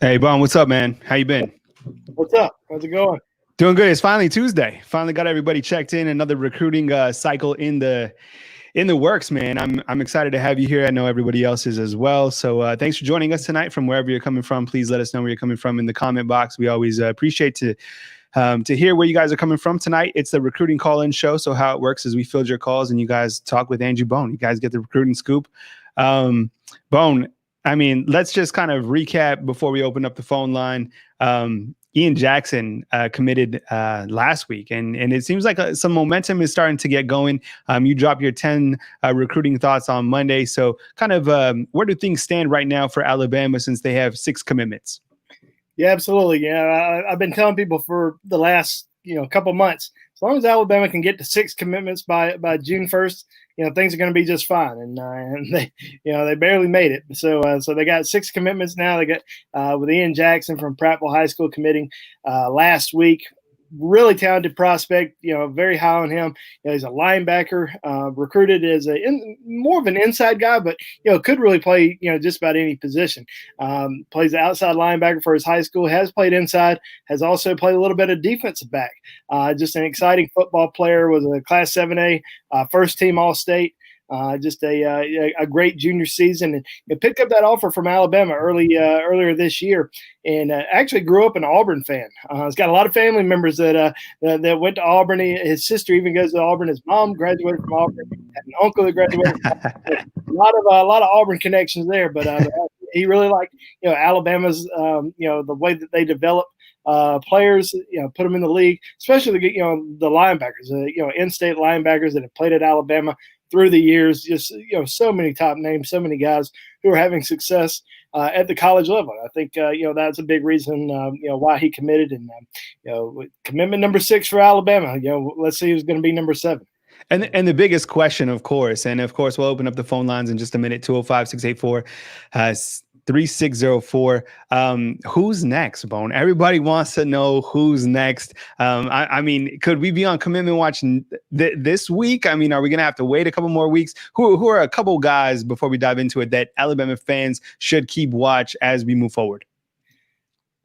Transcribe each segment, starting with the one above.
Hey, Bon, what's up, man? How you been? What's up? How's it going? Doing good. It's finally Tuesday. Finally got everybody checked in. Another recruiting cycle in the works, man. I'm excited to have you here. I know everybody else is as well. So thanks for joining us tonight from wherever you're coming from. Please let us know where you're coming from in the comment box. We always appreciate to hear where you guys are coming from tonight. It's the recruiting call-in show. So how it works is we field your calls and you guys talk with Andrew Bone. You guys get the recruiting scoop. Bone, I mean, let's just kind of recap before we open up the phone line. Ian Jackson committed last week, and it seems like some momentum is starting to get going. You dropped your 10 recruiting thoughts on Monday. So kind of where do things stand right now for Alabama since they have 6 commitments? Yeah, absolutely. Yeah, I've been telling people for the last couple months, as long as Alabama can get to 6 commitments by June 1st, things are going to be just fine. And they they barely made it. So they got 6 commitments now. They got with Ian Jackson from Prattville High School committing last week. Really talented prospect, very high on him. He's a linebacker, recruited as more of an inside guy, but could really play just about any position. Plays the outside linebacker for his high school. Has played inside. Has also played a little bit of defensive back. Just an exciting football player. Was a Class 7A first team All State. Just a great junior season, and picked up that offer from Alabama earlier this year, and actually grew up an Auburn fan. He's got a lot of family members that went to Auburn. His sister even goes to Auburn. His mom graduated from Auburn. Had an uncle that graduated from Auburn. A lot of Auburn connections there, but he really liked Alabama's the way that they develop players, put them in the league, especially the linebackers, in-state linebackers that have played at Alabama through the years. Just so many top names, so many guys who are having success at the college level. I think that's a big reason why he committed, and commitment number 6 for Alabama. Let's see who's going to be number 7. And the biggest question, of course, we'll open up the phone lines in just a minute. 205-684 3604. Who's next, Bone? Everybody wants to know who's next. I mean, could we be on commitment watch this week? I mean, are we going to have to wait a couple more weeks? Who are a couple guys before we dive into it that Alabama fans should keep watch as we move forward?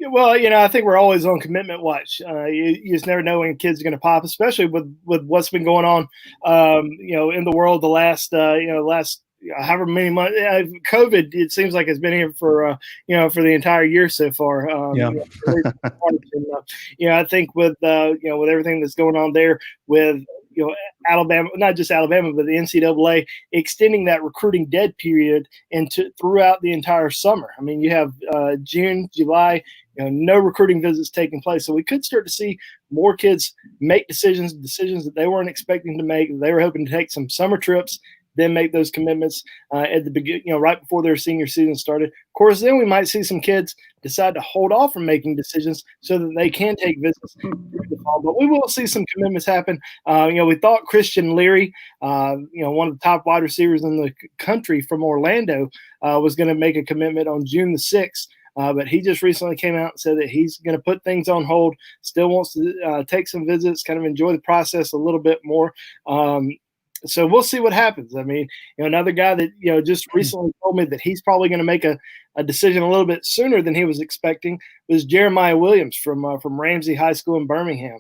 Well, I think we're always on commitment watch. You just never know when kids are going to pop, especially with what's been going on, in the world the last however many months. COVID, it seems like it's been here for for the entire year so far. I think with with everything that's going on there with Alabama, not just Alabama, but the NCAA extending that recruiting dead period into throughout the entire summer. I mean, you have June, July, no recruiting visits taking place. So we could start to see more kids make decisions that they weren't expecting to make. They were hoping to take some summer trips, then make those commitments at the beginning, right before their senior season started. Of course, then we might see some kids decide to hold off from making decisions so that they can take visits during the fall. But we will see some commitments happen. We thought Christian Leary, one of the top wide receivers in the country from Orlando, was going to make a commitment on June the 6th. But he just recently came out and said that he's going to put things on hold, still wants to take some visits, kind of enjoy the process a little bit more. So we'll see what happens. I mean, another guy that, just recently told me that he's probably going to make a decision a little bit sooner than he was expecting was Jeremiah Williams from Ramsey High School in Birmingham.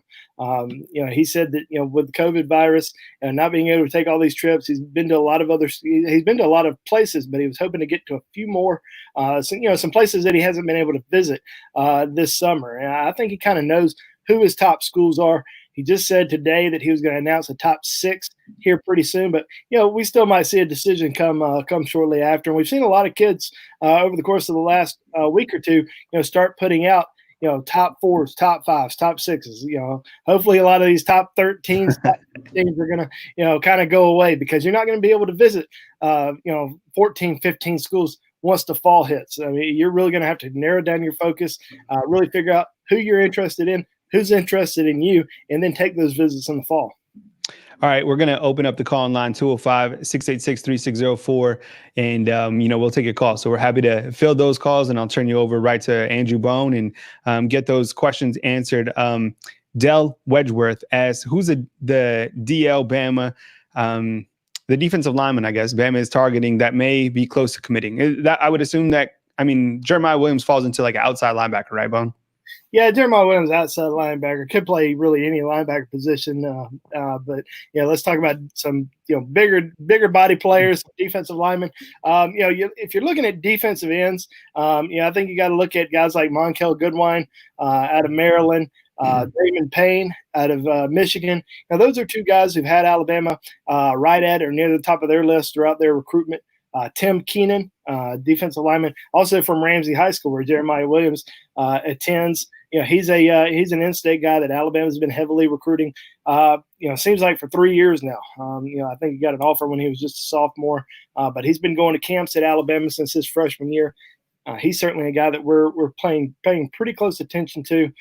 He said that, with the COVID virus and not being able to take all these trips, he's been to a lot of places, but he was hoping to get to a few more, some places that he hasn't been able to visit this summer. And I think he kind of knows who his top schools are. He just said today that he was going to announce the top 6 here pretty soon, but we still might see a decision come shortly after. And we've seen a lot of kids over the course of the last week or two, start putting out top 4s, top 5s, top 6s. Hopefully a lot of these top 13s, top 15s are going to kind of go away, because you're not going to be able to visit 14, 15 schools once the fall hits. I mean, you're really going to have to narrow down your focus, really figure out who you're interested in, who's interested in you, and then take those visits in the fall. All right, we're going to open up the call line 205-686-3604, and we'll take a call. So we're happy to fill those calls, and I'll turn you over right to Andrew Bone and get those questions answered. Dell Wedgeworth asks, who's the DL Bama, the defensive lineman, I guess, Bama is targeting that may be close to committing? I would assume that I mean, Jeremiah Williams falls into like an outside linebacker, right, Bone? Yeah, Jeremiah Williams, outside linebacker, could play really any linebacker position. But let's talk about some bigger body players, defensive linemen. If you're looking at defensive ends, I think you got to look at guys like Monkel Goodwine out of Maryland. Damon Payne out of Michigan. Now, those are two guys who've had Alabama right at or near the top of their list throughout their recruitment. Tim Keenan, defensive lineman, also from Ramsey High School, where Jeremiah Williams attends. He's an in-state guy that Alabama's been heavily recruiting. Seems like for 3 years now. I think he got an offer when he was just a sophomore, but he's been going to camps at Alabama since his freshman year. He's certainly a guy that we're paying pretty close attention to.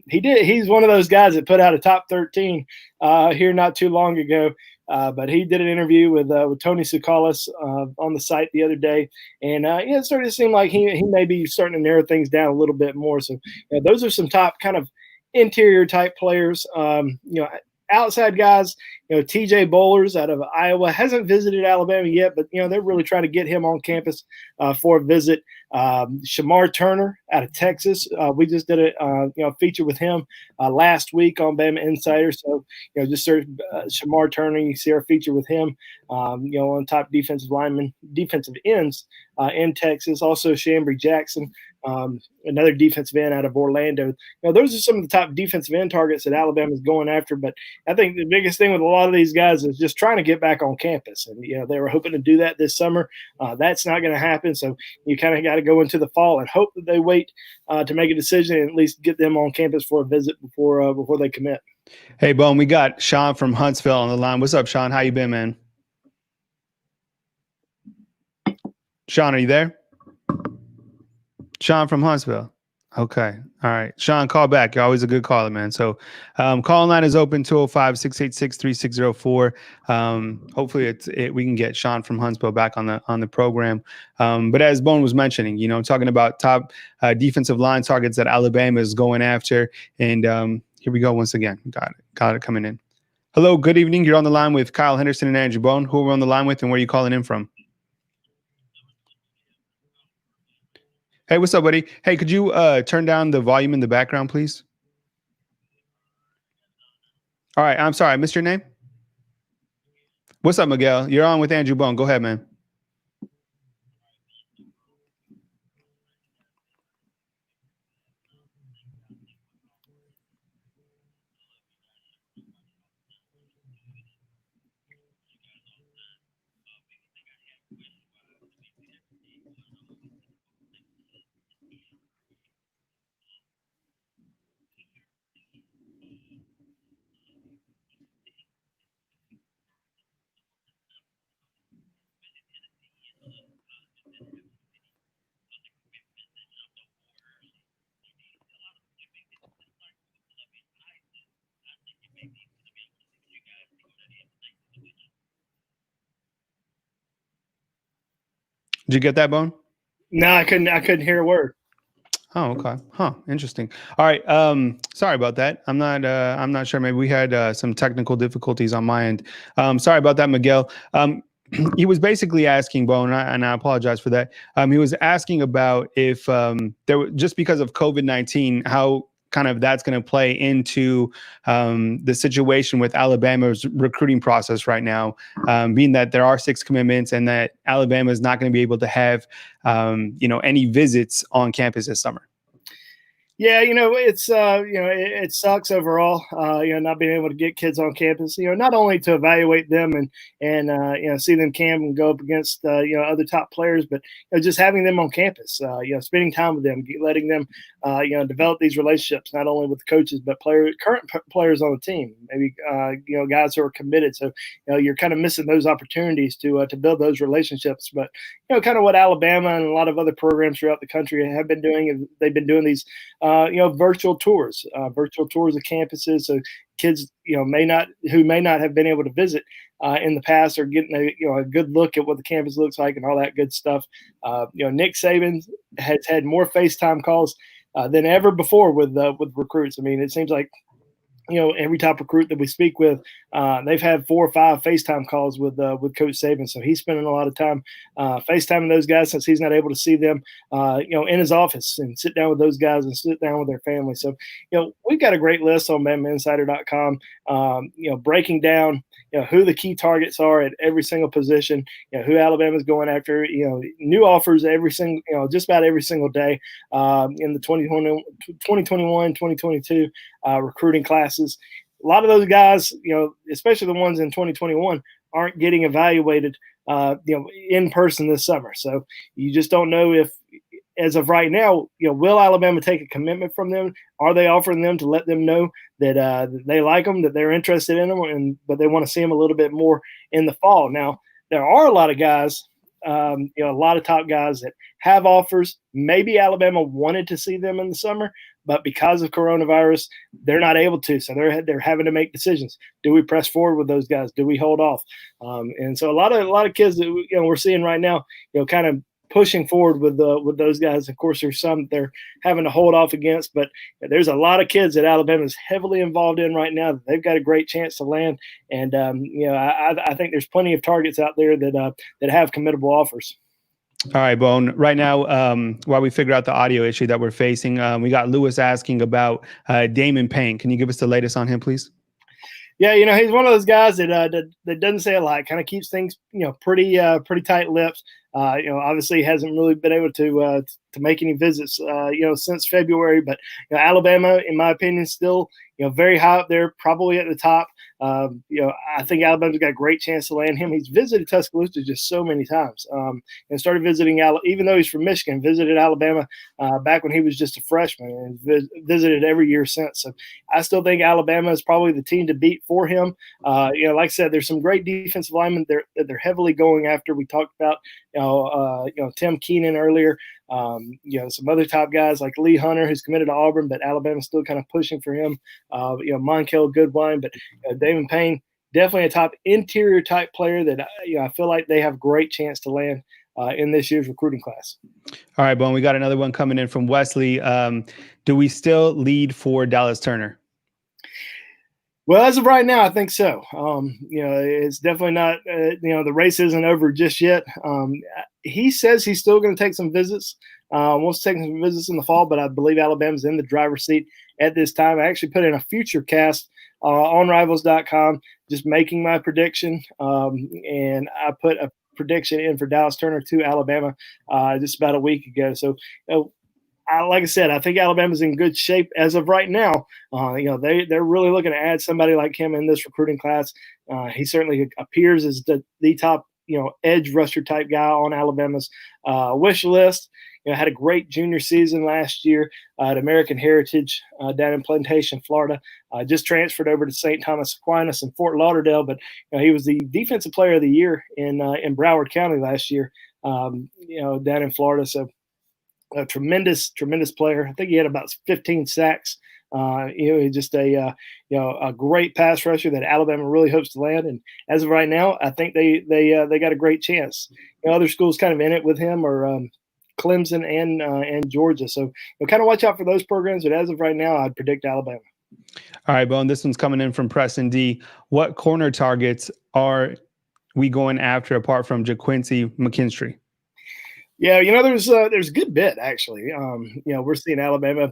He's one of those guys that put out a top 13 here not too long ago. But he did an interview with Tony Tsoukalas on the site the other day, and it started to seem like he may be starting to narrow things down a little bit more. So those are some top kind of interior type players. Outside guys, TJ Bowlers out of Iowa hasn't visited Alabama yet, but they're really trying to get him on campus for a visit. Shamar Turner out of Texas, we just did a feature with him last week on Bama Insider. So just search Shamar Turner, you see our feature with him. On top defensive ends in Texas. Also Chambry Jackson, another defensive end out of Orlando. Those are some of the top defensive end targets that Alabama is going after. But I think the biggest thing with a lot of these guys is just trying to get back on campus. And, they were hoping to do that this summer. That's not going to happen. So you kind of got to go into the fall and hope that they wait to make a decision and at least get them on campus for a visit before they commit. Hey, Bone, we got Sean from Huntsville on the line. What's up, Sean? How you been, man? Sean, are you there? Sean from Huntsville. Okay. All right. Sean, call back. You're always a good caller, man. So call line is open, 205-686-3604. Hopefully we can get Sean from Huntsville back on the program. But as Bone was mentioning, talking about top defensive line targets that Alabama is going after. And here we go once again. Got it coming in. Hello, good evening. You're on the line with Kyle Henderson and Andrew Bone. Who are we on the line with and where are you calling in from? Hey, what's up, buddy? Hey, could you turn down the volume in the background, please? All right. I'm sorry. I missed your name. What's up, Miguel? You're on with Andrew Bone. Go ahead, man. Did you get that, Bone? No, I couldn't hear a word. Oh, okay. Huh. Interesting. All right. Sorry about that. I'm not sure. Maybe we had some technical difficulties on my end. Sorry about that, Miguel. He was basically asking, Bone, and I apologize for that. He was asking about if just because of COVID-19, how kind of that's going to play into the situation with Alabama's recruiting process right now, being that there are 6 commitments and that Alabama is not going to be able to have, any visits on campus this summer. Yeah, it's it sucks overall. Not being able to get kids on campus. Not only to evaluate them and see them camp and go up against other top players, but just having them on campus. Spending time with them, letting them develop these relationships not only with the coaches but current players on the team. Maybe guys who are committed. So you're kind of missing those opportunities to build those relationships. But kind of what Alabama and a lot of other programs throughout the country have been doing is they've been doing these. Virtual tours of campuses. So kids, may not have been able to visit in the past are getting a good look at what the campus looks like and all that good stuff. Nick Saban has had more FaceTime calls than ever before with recruits. I mean, it seems like every top recruit that we speak with, they've had 4 or 5 FaceTime calls with Coach Saban. So he's spending a lot of time FaceTiming those guys since he's not able to see them, in his office and sit down with those guys and sit down with their family. So, we've got a great list on BamaInsider.com, breaking down, who the key targets are at every single position, who Alabama's going after, new offers every single, just about every single day in the 2021, 2022 recruiting classes. A lot of those guys, especially the ones in 2021, aren't getting evaluated, in person this summer. So you just don't know if, as of right now, will Alabama take a commitment from them? Are they offering them to let them know that they like them, that they're interested in them, but they want to see them a little bit more in the fall? Now, there are a lot of guys, a lot of top guys that have offers. Maybe Alabama wanted to see them in the summer, but because of coronavirus, they're not able to. So they're having to make decisions. Do we press forward with those guys? Do we hold off? And so a lot of kids that we're seeing right now, kind of pushing forward with those guys. Of course, there's some they're having to hold off against, but there's a lot of kids that Alabama is heavily involved in right now. They've got a great chance to land, and I think there's plenty of targets out there that have committable offers. All right, Bone. Right now, while we figure out the audio issue that we're facing, we got Lewis asking about Damon Payne. Can you give us the latest on him, please? Yeah, he's one of those guys that doesn't say a lot, kind of keeps things, pretty tight-lipped. Obviously hasn't really been able to make any visits, since February. But Alabama, in my opinion, still very high up there, probably at the top. I think Alabama's got a great chance to land him. He's visited Tuscaloosa just so many times, and started visiting even though he's from Michigan, visited Alabama back when he was just a freshman, and visited every year since. So I still think Alabama is probably the team to beat for him. Like I said, there's some great defensive linemen they're heavily going after. We talked about Tim Keenan earlier. Some other top guys like Lee Hunter, who's committed to Auburn, but Alabama's still kind of pushing for him. Monkel Goodwine, but Damon Payne, definitely a top interior type player that I feel like they have great chance to land in this year's recruiting class. All right, Bone, we got another one coming in from Wesley. Do we still lead for Dallas Turner? Well, as of right now, I think so. It's definitely not, the race isn't over just yet. He says he's still going to take some visits, wants to take some visits in the fall, but I believe Alabama's in the driver's seat at this time. I actually put in a future cast on Rivals.com, just making my prediction. And I put a prediction in for Dallas Turner to Alabama just about a week ago. So, like I said, I think Alabama's in good shape as of right now. They're really looking to add somebody like him in this recruiting class. He certainly appears as the top, edge rusher type guy on Alabama's wish list. Had a great junior season last year at American Heritage down in Plantation, Florida. Just transferred over to St. Thomas Aquinas in Fort Lauderdale, but he was the defensive player of the year in Broward County last year. Down in Florida. So a tremendous player. I think he had about 15 sacks. Just a great pass rusher that Alabama really hopes to land. And as of right now, I think they got a great chance. Other schools kind of in it with him are Clemson and Georgia. So kind of watch out for those programs. But as of right now, I'd predict Alabama. All right, Bone. This one's coming in from Preston D. What corner targets are we going after apart from JaQuincy McKinstry? Yeah, there's a good bit actually. We're seeing Alabama,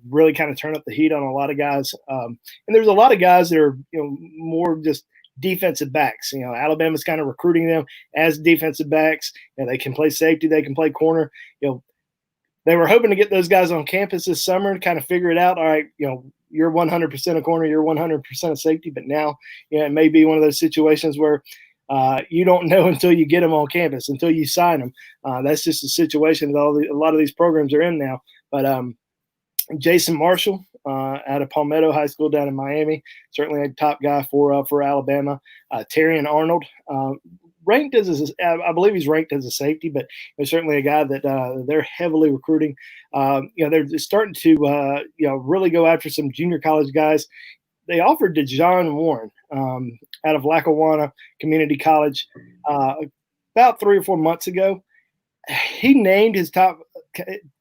really kind of turn up the heat on a lot of guys, and there's a lot of guys that are, more just defensive backs. Alabama's kind of recruiting them as defensive backs. They can play safety, they can play corner. They were hoping to get those guys on campus this summer and kind of figure it out. All right, you're 100% a corner, you're 100% a safety, but now, it may be one of those situations where you don't know until you get them on campus, until you sign them. That's just a situation that a lot of these programs are in now. But Jason Marshall out of Palmetto High School down in Miami, certainly a top guy for Alabama. Terrion Arnold, I believe he's ranked as a safety, but certainly a guy that they're heavily recruiting. They're starting to really go after some junior college guys. They offered to John Warren out of Lackawanna Community College about 3 or 4 months ago. He named his top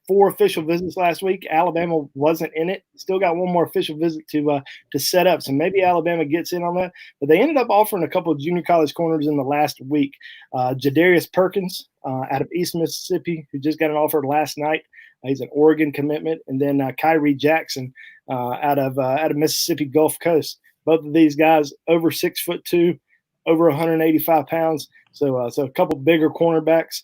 4 official visits last week. Alabama wasn't in it. Still got one more official visit to set up. So maybe Alabama gets in on that. But they ended up offering a couple of junior college corners in the last week. Jadarius Perkins out of East Mississippi, who just got an offer last night. He's an Oregon commitment. And then Kyrie Jackson out of Mississippi Gulf Coast. Both of these guys over 6'2", over 185 pounds. So a couple bigger cornerbacks.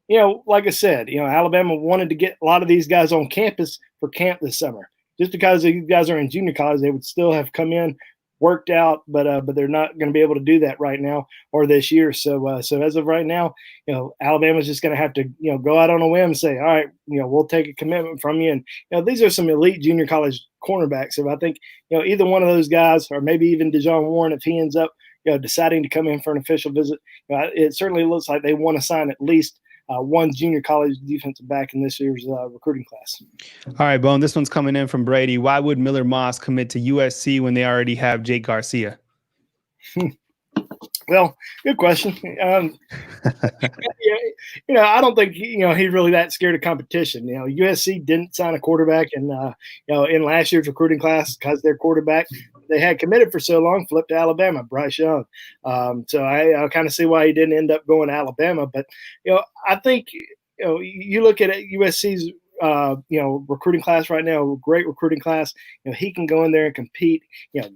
Like I said, Alabama wanted to get a lot of these guys on campus for camp this summer. Just because these guys are in junior college, they would still have come in, worked out, but they're not going to be able to do that right now or this year. So as of right now, Alabama's just going to have to, go out on a whim and say, all right, we'll take a commitment from you. And, these are some elite junior college cornerbacks. So I think, either one of those guys, or maybe even DeJon Warren, if he ends up, deciding to come in for an official visit, it certainly looks like they want to sign at least one junior college defensive back in this year's recruiting class. All right, Bone, this one's coming in from Brady. Why would Miller Moss commit to USC when they already have Jake Garcia? Well, good question. I don't think he's really that scared of competition. USC didn't sign a quarterback, and in last year's recruiting class, because their quarterback they had committed for so long flipped to Alabama, Bryce Young. So I kind of see why he didn't end up going to Alabama. But I think you look at USC's recruiting class right now, great recruiting class. He can go in there and compete.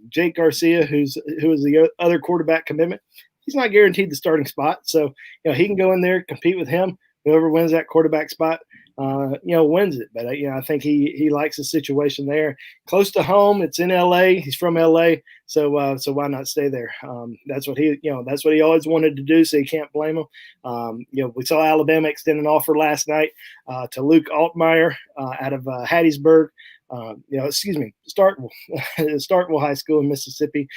Jake Garcia, who is the other quarterback commitment, he's not guaranteed the starting spot. So, he can go in there, compete with him. Whoever wins that quarterback spot, wins it. But, I think he likes the situation there. Close to home. It's in L.A. He's from L.A., so why not stay there? That's what he always wanted to do, so you can't blame him. We saw Alabama extend an offer last night to Luke Altmaier out of Hattiesburg. Starkville High School in Mississippi.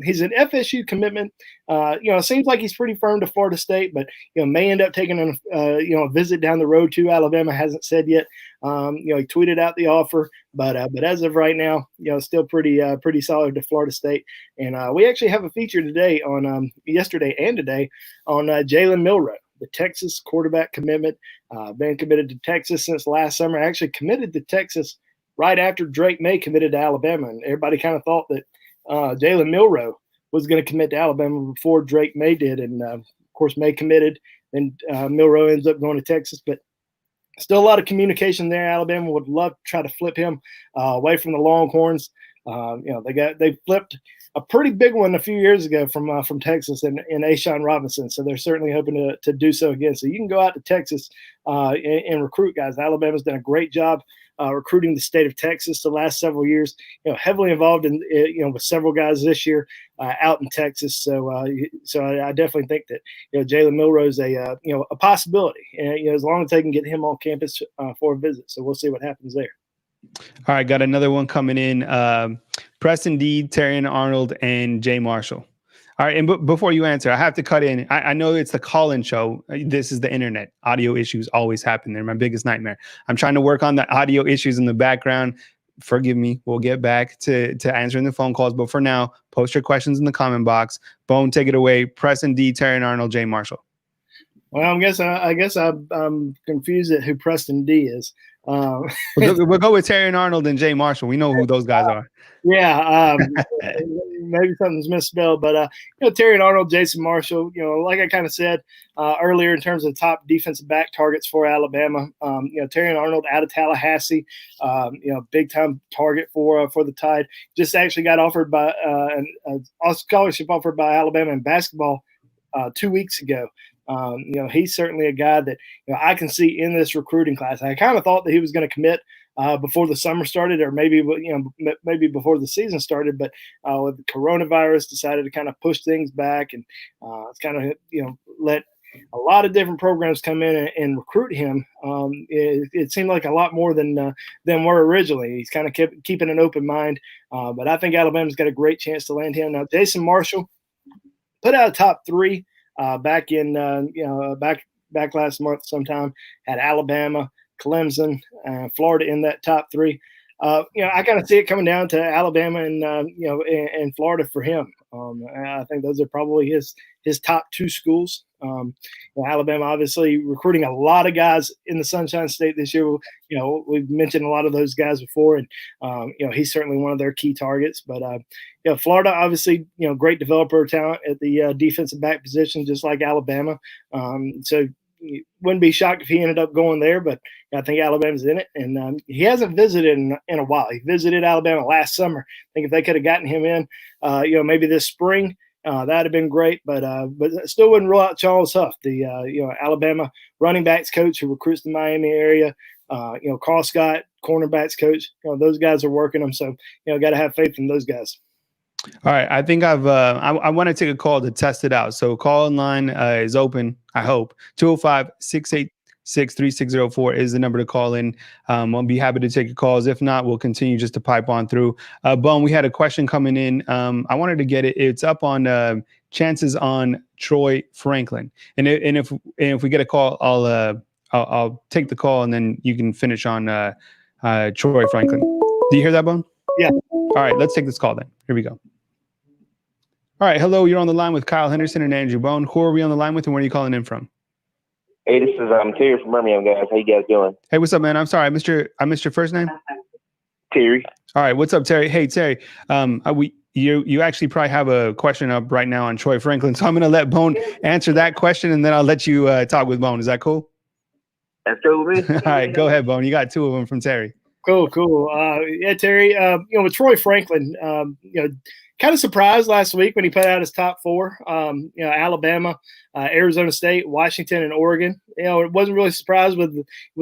He's an FSU commitment. It seems like he's pretty firm to Florida State, but may end up taking a visit down the road to Alabama. Hasn't said yet. He tweeted out the offer, but as of right now, still pretty solid to Florida State. And we actually have a feature today on yesterday and today on Jalen Milroe, the Texas quarterback commitment. Been committed to Texas since last summer. Actually committed to Texas right after Drake May committed to Alabama. And everybody kind of thought that Jalen Milroe was going to commit to Alabama before Drake May did. And, of course, May committed, and Milroe ends up going to Texas. But still a lot of communication there. Alabama would love to try to flip him away from the Longhorns. They flipped a pretty big one a few years ago from Texas in Ashawn Robinson. So they're certainly hoping to do so again. So you can go out to Texas and recruit guys. Alabama's done a great job recruiting the state of Texas the last several years. Heavily involved in with several guys this year out in Texas. So I definitely think that Jalen Milroe is a possibility. And as long as they can get him on campus for a visit. So we'll see what happens there. All right, got another one coming in. Preston D, Terrion Arnold, and Jay Marshall. All right, and before you answer, I have to cut in. I know it's the call-in show. This is the internet. Audio issues always happen. They're my biggest nightmare. I'm trying to work on the audio issues in the background. Forgive me. We'll get back to answering the phone calls. But for now, post your questions in the comment box. Bone, take it away. Preston D, Terrion Arnold, Jay Marshall. Well, I guess I'm confused at who Preston D is. We'll go with Terrion Arnold and Jay Marshall. We know who those guys are. Yeah, maybe something's misspelled, but Terrion Arnold, Jason Marshall. Like I kind of said earlier, in terms of top defensive back targets for Alabama, Terrion Arnold out of Tallahassee, big time target for the Tide. Just actually got offered by a scholarship offered by Alabama in basketball 2 weeks ago. He's certainly a guy that I can see in this recruiting class. I kind of thought that he was going to commit before the summer started, or maybe before the season started, but with the coronavirus, decided to kind of push things back, and it's kind of let a lot of different programs come in and recruit him. It seemed like a lot more than were originally. He's kind of kept keeping an open mind, but I think Alabama's got a great chance to land him. Now, Jason Marshall put out a top 3 back in back last month sometime, had Alabama, Clemson, Florida in that top 3. I kind of see it coming down to Alabama and Florida for him. I think those are probably his top 2 schools Alabama obviously recruiting a lot of guys in the Sunshine State this year. We've mentioned a lot of those guys before, and he's certainly one of their key targets. But Florida obviously great developer talent at the defensive back position, just like Alabama. So wouldn't be shocked if he ended up going there, but I think Alabama's in it. And he hasn't visited in a while. He visited Alabama last summer. I think if they could have gotten him in, maybe this spring, that'd have been great. But still wouldn't rule out Charles Huff, the Alabama running backs coach who recruits the Miami area. Carl Scott, cornerbacks coach. Those guys are working them. So got to have faith in those guys. All right. I think I want to take a call to test it out. So call in line is open, I hope. 205-686-3604 is the number to call in. I'll be happy to take your calls. If not, we'll continue just to pipe on through. Bone, we had a question coming in. I wanted to get it. It's up on chances on Troy Franklin. And if we get a call, I'll take the call and then you can finish on Troy Franklin. Do you hear that, Bone? Yeah. All right. Let's take this call then. Here we go. All right. Hello. You're on the line with Kyle Henderson and Andrew Bone. Who are we on the line with and where are you calling in from? Hey, this is Terry from Birmingham, guys. How you guys doing? Hey, what's up, man? I'm sorry. I missed your first name? Terry. All right. What's up, Terry? Hey, Terry. You actually probably have a question up right now on Troy Franklin. So I'm going to let Bone answer that question and then I'll let you talk with Bone. Is that cool? That's cool with me. All right. Go ahead, Bone. You got two of them from Terry. Cool. Terry, with Troy Franklin, kind of surprised last week when he put out his top four, Alabama, Arizona State, Washington, and Oregon. It wasn't really surprised with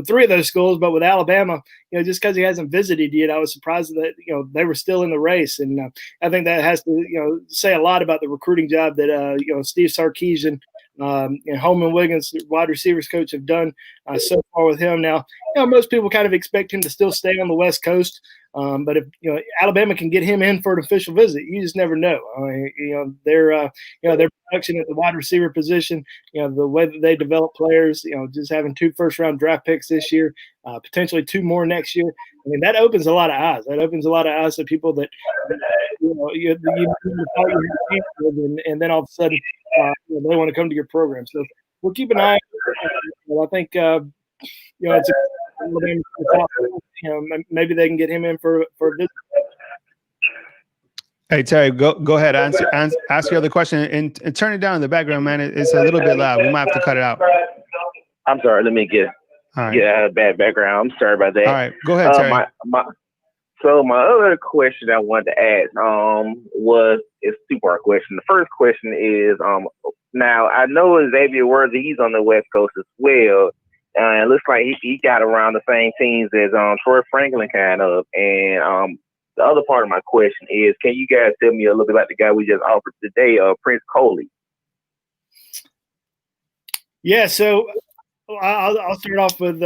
three of those schools, but with Alabama, just because he hasn't visited yet, I was surprised that, they were still in the race. And I think that has to, say a lot about the recruiting job that, Steve Sarkisian, and Holman Wiggins, wide receivers coach, have done so far with him. Now, most people kind of expect him to still stay on the West Coast, but if Alabama can get him in for an official visit, you just never know. Their production at the wide receiver position, the way that they develop players, just having 2 first-round draft picks this year, potentially 2 more next year. I mean, that opens a lot of eyes. That opens a lot of eyes to people that you thought you had and then all of a sudden they want to come to your program. So we'll keep an eye. I think it's maybe they can get him in for a visit. Hey Terry, go ahead. Ask your other question and turn it down in the background, man. It's a little bit loud. We might have to cut it out. I'm sorry. Let me get a bad background. I'm sorry about that. All right, go ahead, Terry. So my other question I wanted to ask is a 2-part question. The first question is now I know Xavier Worthy, he's on the West Coast as well. It looks like he got around the same teams as Troy Franklin kind of. And the other part of my question is, can you guys tell me a little bit about the guy we just offered today, Prince Coley? Yeah, so I'll start off with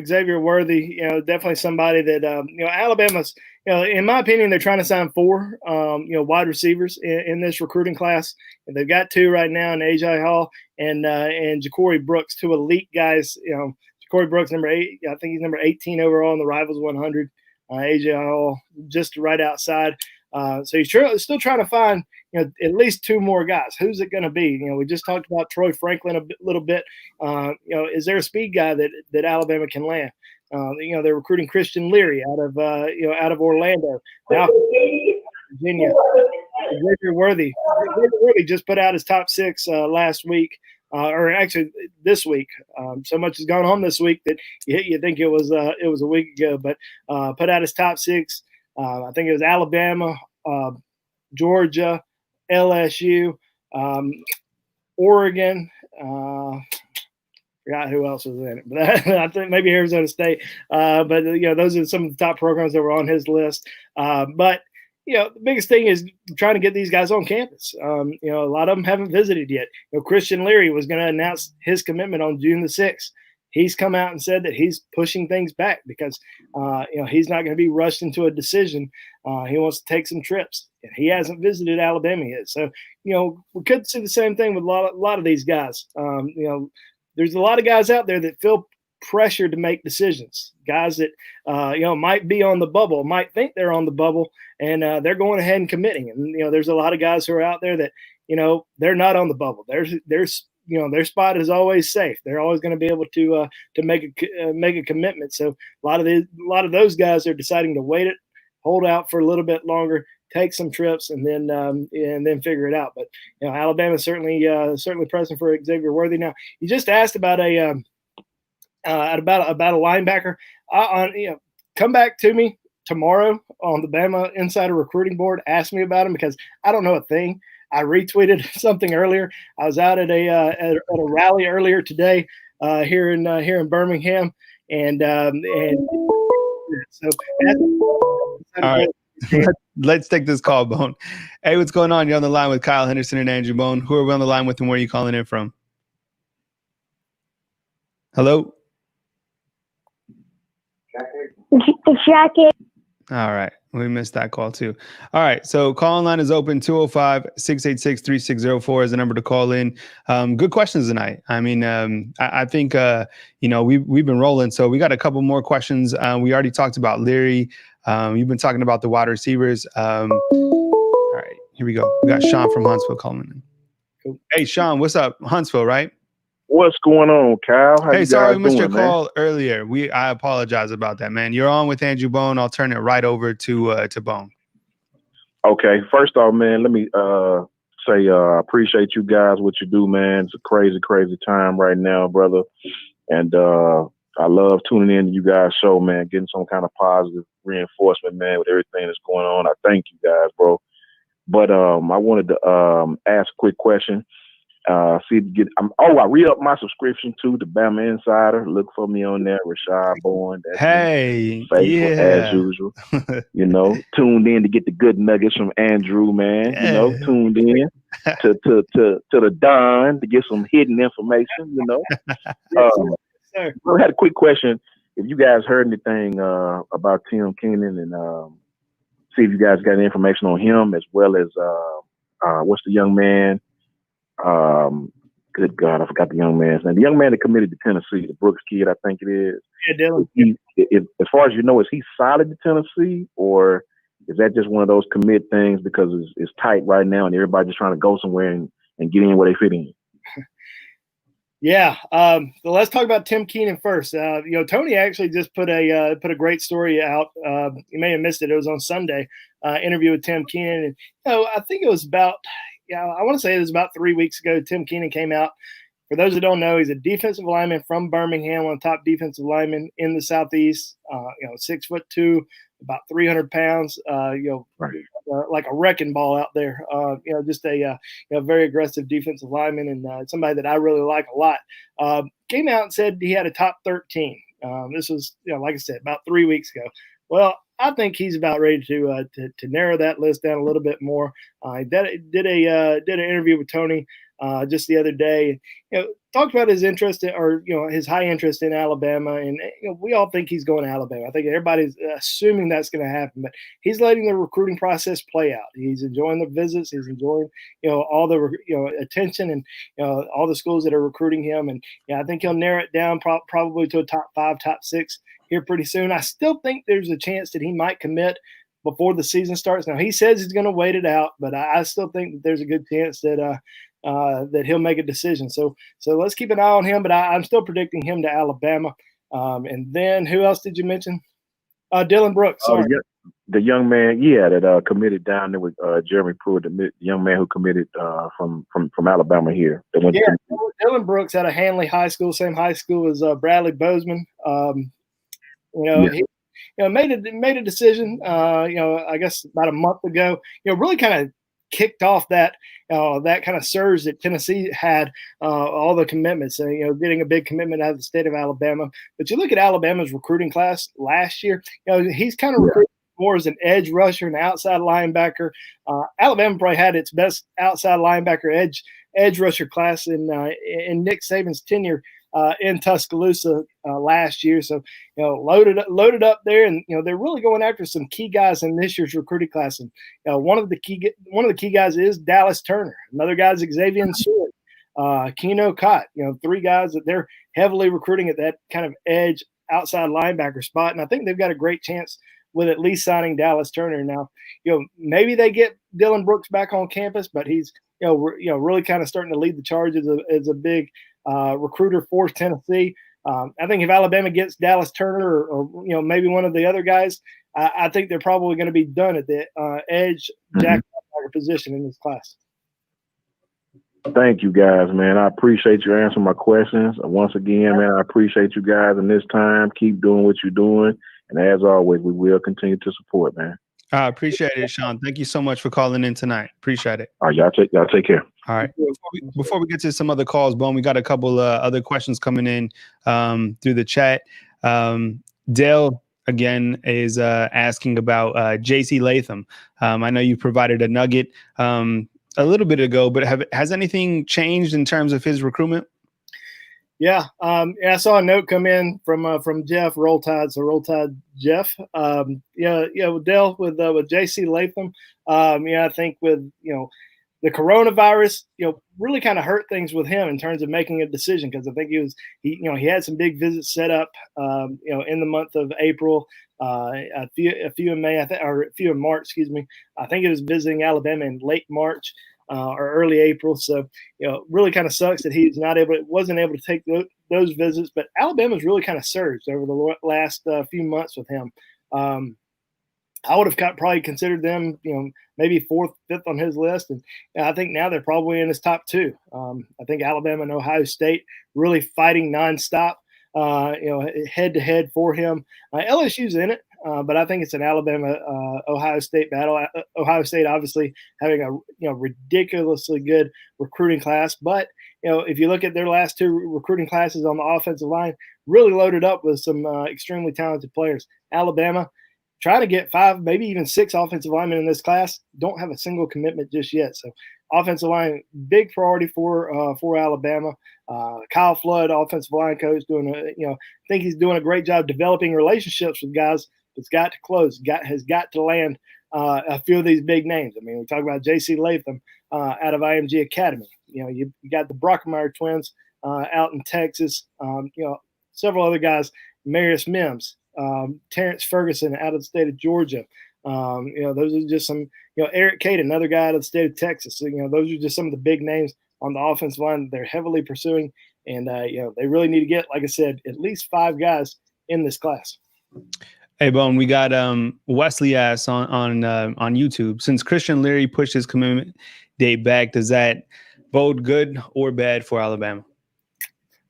Xavier Worthy. Definitely somebody that Alabama's. In my opinion, they're trying to sign 4 wide receivers in this recruiting class. And they've got 2 right now in AJ Hall and Ja'Cory Brooks, 2 elite guys. Ja'Cory Brooks, number 8. I think he's number 18 overall in the Rivals 100. AJ Hall just right outside. So he's still trying to find at least 2 more guys. Who's it going to be? We just talked about Troy Franklin a little bit. Is there a speed guy that Alabama can land? They're recruiting Christian Leary out of Orlando. Now, Virginia. Xavier Worthy just put out his top 6 last week. Or actually this week. So much has gone on this week that you think it was a week ago, but put out his top 6. I think it was Alabama, Georgia, LSU, Oregon. Forgot who else was in it, but I think maybe Arizona State. But those are some of the top programs that were on his list. But the biggest thing is trying to get these guys on campus. A lot of them haven't visited yet. Christian Leary was going to announce his commitment on June the 6th. He's come out and said that he's pushing things back because, he's not going to be rushed into a decision. He wants to take some trips. He hasn't visited Alabama yet. So, we could see the same thing with a lot of these guys. There's a lot of guys out there that feel pressure to make decisions. Guys that, might be on the bubble, might think they're on the bubble, and they're going ahead and committing. And, there's a lot of guys who are out there that, they're not on the bubble. They're their spot is always safe. They're always going to be able to make a commitment. So a lot of those guys are deciding to wait it, hold out for a little bit longer, take some trips, and then figure it out. But Alabama's certainly pressing for Xavier Worthy. Now, you just asked about a linebacker. Come back to me tomorrow on the Bama Insider Recruiting Board. Ask me about him because I don't know a thing. I retweeted something earlier. I was out at a rally earlier today here in Birmingham, and so. All right. Let's take this call, Bone. Hey, what's going on? You're on the line with Kyle Henderson and Andrew Bone. Who are we on the line with, and where are you calling in from? Hello? It's Jackie. All right. We missed that call too. All right. So call line is open. 205-686-3604 is the number to call in. Good questions tonight. I mean, I think, we've been rolling. So we got a couple more questions. We already talked about Leary. You've been talking about the wide receivers. All right. Here we go. We got Sean from Huntsville calling in. Cool. Hey, Sean, what's up? Huntsville, right? What's going on, Kyle? How hey, you sorry, guys we missed doing, your call earlier. I apologize about that, man. You're on with Andrew Bone. I'll turn it right over to Bone. Okay. First off, man, let me say I appreciate you guys, what you do, man. It's a crazy, crazy time right now, brother. And I love tuning in to you guys' show, man, getting some kind of positive reinforcement, man, with everything that's going on. I thank you guys, bro. But I wanted to ask a quick question. I re-upped my subscription to the Bama Insider. Look for me on there, Rashad Bourne. Hey, faithful as usual. Tuned in to get the good nuggets from Andrew, man. Yeah. Tuned in to the Don to get some hidden information. I had a quick question. If you guys heard anything about Tim Keenan, and see if you guys got any information on him, as well as what's the young man? Good God, I forgot the young man's name. The young man that committed to Tennessee, the Brooks kid, I think it is. Yeah, Dylan. As far as you know, is he solid to Tennessee, or is that just one of those commit things because it's tight right now and everybody's just trying to go somewhere and get in where they fit in? Yeah. So let's talk about Tim Keenan first. Tony actually just put a great story out. You may have missed it. It was on Sunday. Interview with Tim Keenan, and I think it was about. Yeah, I want to say it was about 3 weeks ago. Tim Keenan came out. For those that don't know, he's a defensive lineman from Birmingham, one of the top defensive linemen in the Southeast. 6'2", about 300 pounds. Like a wrecking ball out there. Just a very aggressive defensive lineman and somebody that I really like a lot. Came out and said he had a top 13. This was, like I said, about 3 weeks ago. Well, I think he's about ready to narrow that list down a little bit more. I did an interview with Tony just the other day. Talked about his interest his high interest in Alabama, and we all think he's going to Alabama. I think everybody's assuming that's going to happen, but he's letting the recruiting process play out. He's enjoying the visits. He's enjoying all the attention and all the schools that are recruiting him, and I think he'll narrow it down probably to a top 5, top 6 here pretty soon. I still think there's a chance that he might commit before the season starts. Now, he says he's going to wait it out, but I still think that there's a good chance that that he'll make a decision. So let's keep an eye on him, but I'm still predicting him to Alabama. And then who else did you mention? Dylan Brooks. Sorry. The young man, that committed down there with Jeremy Pruitt, the young man who committed from Alabama here. Dylan Brooks out of Hanley High School, same high school as Bradley Bozeman. He made a decision. I guess about a month ago. Really kind of kicked off that kind of surge that Tennessee had, all the commitments. Getting a big commitment out of the state of Alabama. But you look at Alabama's recruiting class last year. He's kind of recruiting more as an edge rusher and outside linebacker. Alabama probably had its best outside linebacker edge rusher class in Nick Saban's tenure in Tuscaloosa last year. So, loaded up there, and they're really going after some key guys in this year's recruiting class. And one of the key guys is Dallas Turner. Another guy is Xavier Stewart, Keno Cott. 3 guys that they're heavily recruiting at that kind of edge outside linebacker spot. And I think they've got a great chance with at least signing Dallas Turner. Now, maybe they get Dylan Brooks back on campus, but he's really kind of starting to lead the charge as a big recruiter for Tennessee. I think if Alabama gets Dallas Turner or maybe one of the other guys, I think they're probably going to be done at the edge jack position in this class. Thank you, guys, man. I appreciate you answering my questions. Once again, man, I appreciate you guys in this time. Keep doing what you're doing. And as always, we will continue to support, man. I appreciate it, Sean. Thank you so much for calling in tonight. Appreciate it. All right, y'all take care. All right. Before we get to some other calls, Bone, we got a couple other questions coming in through the chat. Dale, again, is asking about J.C. Latham. I know you provided a nugget a little bit ago, but has anything changed in terms of his recruitment? Yeah, I saw a note come in from Jeff Roll Tide, so Roll Tide Jeff. With Dale with J.C. Latham. I think with the coronavirus, really kind of hurt things with him in terms of making a decision, because I think he had some big visits set up, in the month of April, a few in May, or a few in March, excuse me. I think he was visiting Alabama in late March or early April. So, really kind of sucks that he's wasn't able to take those visits. But Alabama's really kind of surged over the last few months with him. I would have probably considered them, maybe 4th, 5th on his list. And I think now they're probably in his top 2. I think Alabama and Ohio State really fighting nonstop, head to head for him. LSU's in it, but I think it's an Alabama-Ohio State battle. Ohio State obviously having a ridiculously good recruiting class. But, if you look at their last 2 recruiting classes on the offensive line, really loaded up with some extremely talented players. Alabama, trying to get 5, maybe even 6 offensive linemen in this class. Don't have a single commitment just yet. So offensive line, big priority for Alabama. Kyle Flood, offensive line coach, I think he's doing a great job developing relationships with guys. It's got to close. Has got to land a few of these big names. I mean, we talk about J.C. Latham out of IMG Academy. You got the Brockermeyer twins out in Texas. Several other guys, Marius Mims. Terrence Ferguson out of the state of Georgia. Those are just some, Eric Cade, another guy out of the state of Texas. So, those are just some of the big names on the offensive line that they're heavily pursuing. And, they really need to get, like I said, at least 5 guys in this class. Hey, Bone, we got Wesley asks on YouTube, since Christian Leary pushed his commitment date back, does that bode good or bad for Alabama?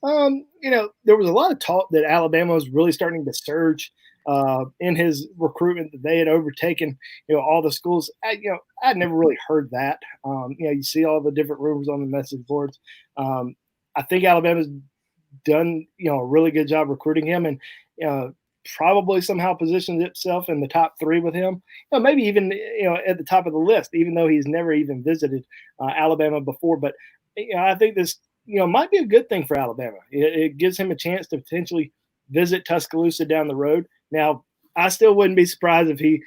There was a lot of talk that Alabama was really starting to surge in his recruitment, that they had overtaken, all the schools. I'd never really heard that. You see all the different rumors on the message boards. I think Alabama's done, a really good job recruiting him, and probably somehow positions itself in the top 3 with him. Maybe even, at the top of the list, even though he's never even visited Alabama before. But I think this, might be a good thing for Alabama. It gives him a chance to potentially visit Tuscaloosa down the road. Now, I still wouldn't be surprised if he,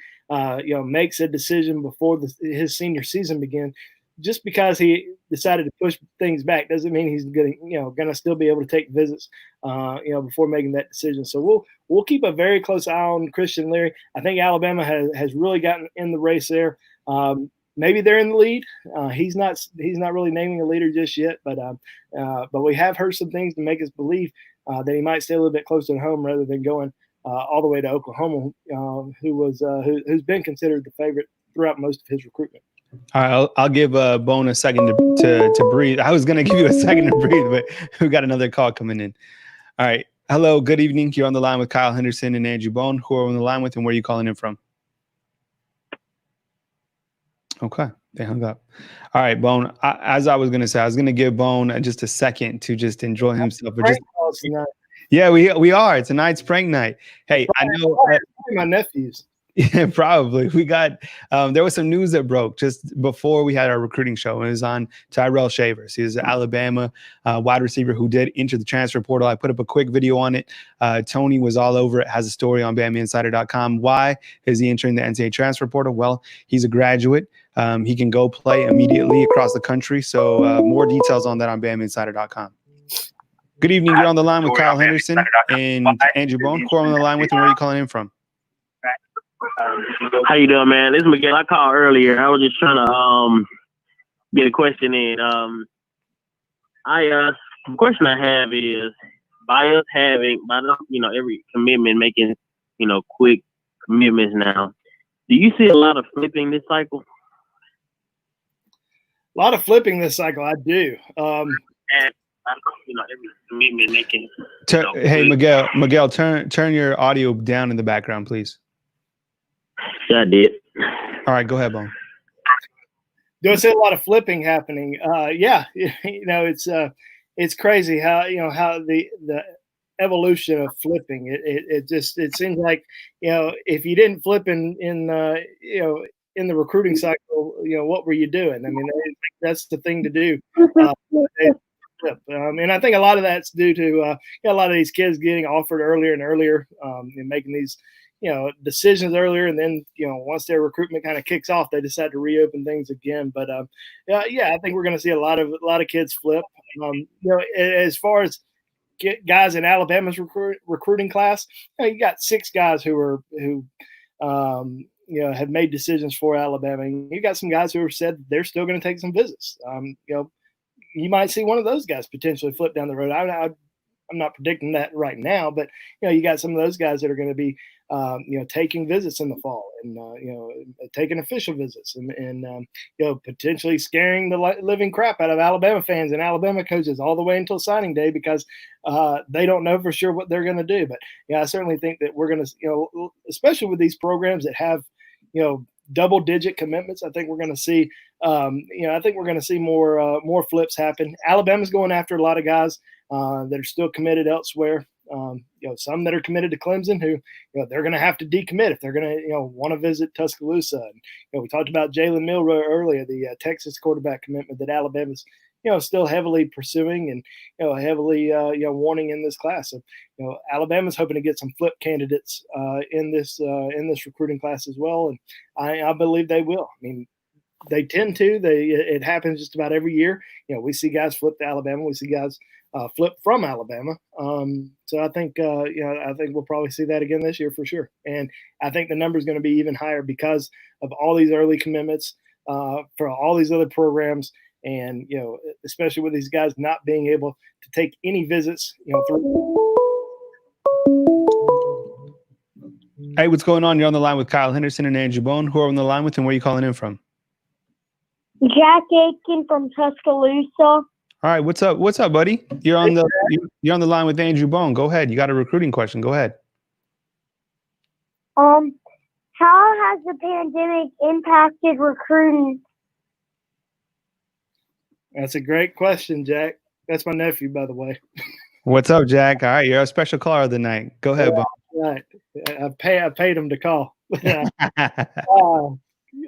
makes a decision before his senior season begins. Just because he decided to push things back doesn't mean he's going to still be able to take visits, before making that decision. So we'll keep a very close eye on Christian Leary. I think Alabama has really gotten in the race there. Maybe they're in the lead. He's not really naming a leader just yet, but we have heard some things to make us believe that he might stay a little bit closer to home rather than going all the way to Oklahoma, who's been considered the favorite throughout most of his recruitment. All right, I'll give Bone a second to breathe. I was going to give you a second to breathe, but we got another call coming in. All right. Hello, good evening. You're on the line with Kyle Henderson and Andrew Bone. Who are on the line with, and where are you calling in from? Okay, they hung up. All right, Bone. As I was going to say, I was going to give Bone just a second to just enjoy himself. But yeah, we are. Tonight's prank night. Hey, I know my nephews. Yeah, probably. We got there was some news that broke just before we had our recruiting show. It was on Tyrell Shavers. He's an Alabama wide receiver who did enter the transfer portal. I put up a quick video on it. Tony was all over it, has a story on BamaInsider.com. Why is he entering the NCAA transfer portal? Well, he's a graduate. He can go play immediately across the country. So more details on that on BamaInsider.com. Good evening. You're on the line with Kyle Henderson and Andrew Bone. Who are on the line with, and where are you calling in from? How you doing, man? This is Miguel. I called earlier. I was just trying to get a question in. The question I have is, by us every commitment making, quick commitments now, do you see a lot of flipping this cycle? A lot of flipping this cycle, I do. And every commitment making. Hey, Miguel, turn your audio down in the background, please. Yeah, I did. All right, go ahead, Bone. Do I see a lot of flipping happening? Yeah, it's crazy how the evolution of flipping. It seems like if you didn't flip in the recruiting cycle, what were you doing? I mean, that's the thing to do. And I think a lot of that's due to a lot of these kids getting offered earlier and earlier, and making these decisions earlier, and then once their recruitment kind of kicks off, they decide to reopen things again. But I think we're going to see a lot of kids flip. As far as guys in Alabama's recruiting class, you got 6 guys who have made decisions for Alabama. And you got some guys who have said they're still going to take some visits. You might see one of those guys potentially flip down the road. I'm not predicting that right now, but you got some of those guys that are going to be taking visits in the fall, and taking official visits, and potentially scaring the living crap out of Alabama fans and Alabama coaches all the way until signing day, because they don't know for sure what they're going to do. But I certainly think that we're going to, especially with these programs that have double-digit commitments, I think we're going to see more flips happen. Alabama's going after a lot of guys that are still committed elsewhere. Some that are committed to Clemson, who they're going to have to decommit if they're going to want to visit Tuscaloosa. And we talked about Jalen Milroe earlier, the Texas quarterback commitment that Alabama's still heavily pursuing and heavily wanting in this class. So Alabama's hoping to get some flip candidates in this recruiting class as well, and I believe they will. I mean, they tend to. It happens just about every year. We see guys flip to Alabama. We see guys flip from Alabama. So I think we'll probably see that again this year for sure. And I think the number is going to be even higher because of all these early commitments for all these other programs, and especially with these guys not being able to take any visits. Hey, what's going on? You're on the line with Kyle Henderson and Andrew Bone. Who are on the line with, and where are you calling in from? Jack Aiken from Tuscaloosa. All right, what's up? What's up, buddy? You're on the line with Andrew Bone. Go ahead. You got a recruiting question. Go ahead. How has the pandemic impacted recruiting? That's a great question, Jack. That's my nephew, by the way. What's up, Jack? All right, you're a special caller of the night. Go ahead, Bone. Right. I paid him to call.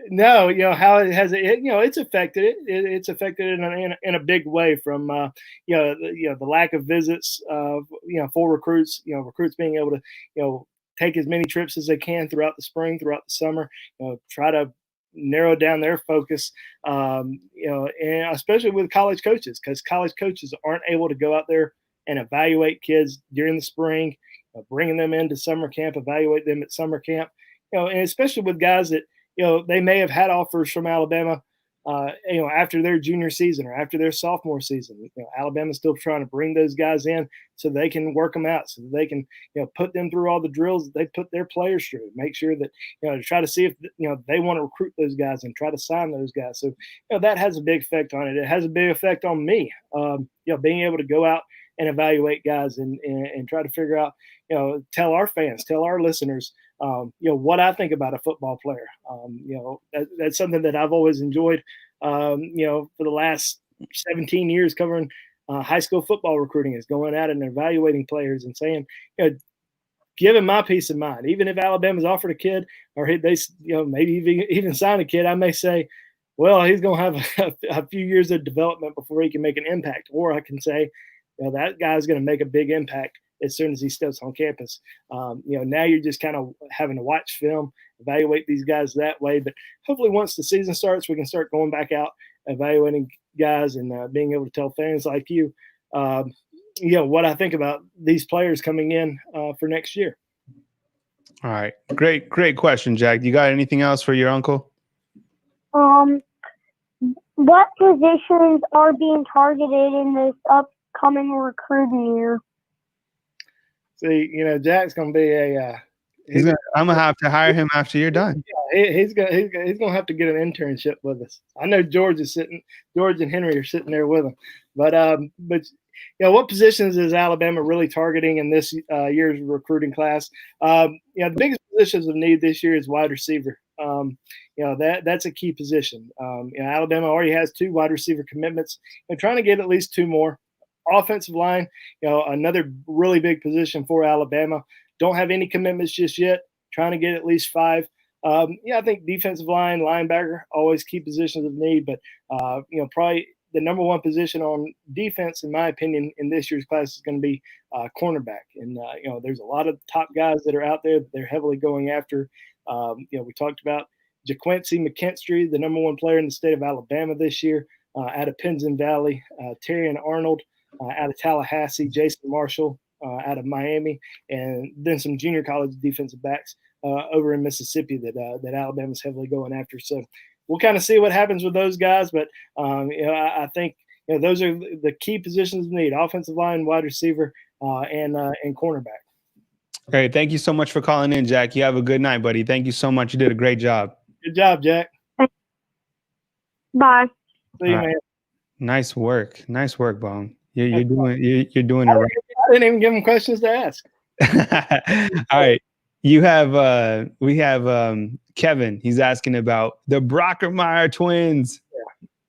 No, how it has it's affected it. It's affected it in a big way from the lack of visits for recruits. Recruits being able to take as many trips as they can throughout the spring, throughout the summer. Try to narrow down their focus. And especially with college coaches, because college coaches aren't able to go out there and evaluate kids during the spring, bringing them into summer camp, evaluate them at summer camp. And especially with guys that they may have had offers from Alabama, after their junior season or after their sophomore season. Alabama's still trying to bring those guys in so they can work them out, so that they can, put them through all the drills that they put their players through. Make sure that, to try to see if, they want to recruit those guys and try to sign those guys. So, that has a big effect on it. It has a big effect on me, being able to go out and evaluate guys and try to figure out, tell our fans, tell our listeners, what I think about a football player. That's something that I've always enjoyed, for the last 17 years covering high school football recruiting, is going out and evaluating players and saying, giving my peace of mind. Even if Alabama's offered a kid, or they, maybe even sign a kid, I may say, well, he's going to have a few years of development before he can make an impact. Or I can say, that guy's going to make a big impact as soon as he steps on campus. Now you're just kind of having to watch film, evaluate these guys that way. But hopefully once the season starts, we can start going back out, evaluating guys, and being able to tell fans like you, what I think about these players coming in for next year. All right. Great question, Jack. You got anything else for your uncle? what positions are being targeted in this upcoming recruiting year? See, Jack's going to be I'm gonna have to hire him after you're done. he's gonna have to get an internship with us. I know George and Henry are sitting there with him, but what positions is Alabama really targeting in this year's recruiting class? The biggest positions of need this year is wide receiver. That's a key position. Alabama already has 2 wide receiver commitments and trying to get at least 2 more. Offensive line, another really big position for Alabama. Don't have any commitments just yet. Trying to get at least 5. I think defensive line, linebacker, always key positions of need. But probably the number 1 position on defense, in my opinion, in this year's class is going to be cornerback. And there's a lot of top guys that are out there that they're heavily going after. We talked about JaQuincy McKinstry, the number 1 player in the state of Alabama this year, out of Pinson Valley. Terrion Arnold out of Tallahassee. Jason Marshall out of Miami, and then some junior college defensive backs over in Mississippi that Alabama's heavily going after. So we'll kind of see what happens with those guys, but I think those are the key positions we need: offensive line, wide receiver, and cornerback. Great. Thank you so much for calling in, Jack. You have a good night, buddy. Thank you so much. You did a great job. Good job, Jack. Bye. See you, man. Nice work, Bone. You're doing it right. I didn't even give him questions to ask. All right. We have Kevin. He's asking about the Brockermeyer twins.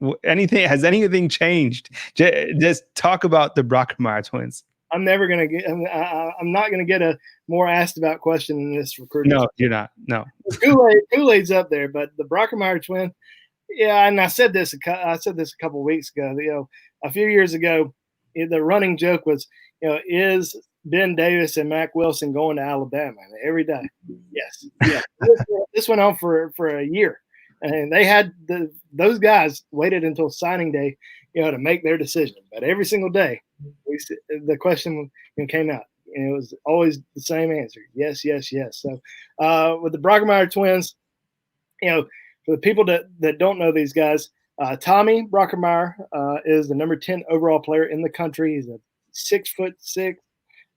Yeah. Has anything changed? Just talk about the Brockermeyer twins. I'm not gonna get a more asked about question in this recruiting. No, you're not. No. Kool-Aid's up there, but the Brockermeyer twin. Yeah, and I said this a couple of weeks ago. A few years ago, the running joke was, is Ben Davis and Mac Wilson going to Alabama every day? Yes. Yeah. This went on for a year, and they had those guys waited until signing day, to make their decision. But every single day, the question came out, and it was always the same answer: yes, yes, yes. So with the Brockermeyer twins, for the people that don't know these guys, Tommy Brockermeyer is the number 10 overall player in the country. He's a 6'6",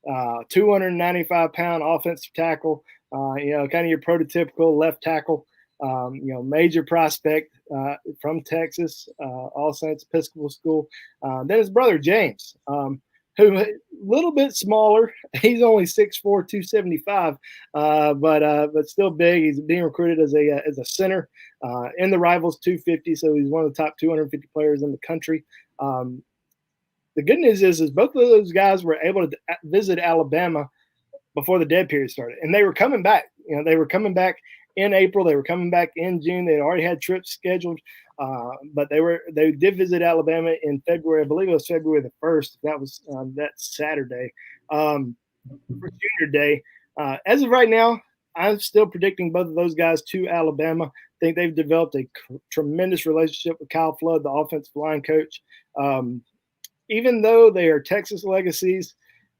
295-pound offensive tackle. Kind of your prototypical left tackle. Major prospect from Texas, All Saints Episcopal School. Then his brother James, who a little bit smaller. He's only 6'4", 275, but still big. He's being recruited as a center in the Rivals 250, so he's one of the top 250 players in the country. The good news is both of those guys were able to visit Alabama before the dead period started, and they were coming back. They were coming back in April. They were coming back in June. They had already had trips scheduled, but they did visit Alabama in February. I believe it was February the 1st. That was that Saturday for Junior Day. As of right now, I'm still predicting both of those guys to Alabama. I think they've developed a tremendous relationship with Kyle Flood, the offensive line coach. Even though they are Texas legacies,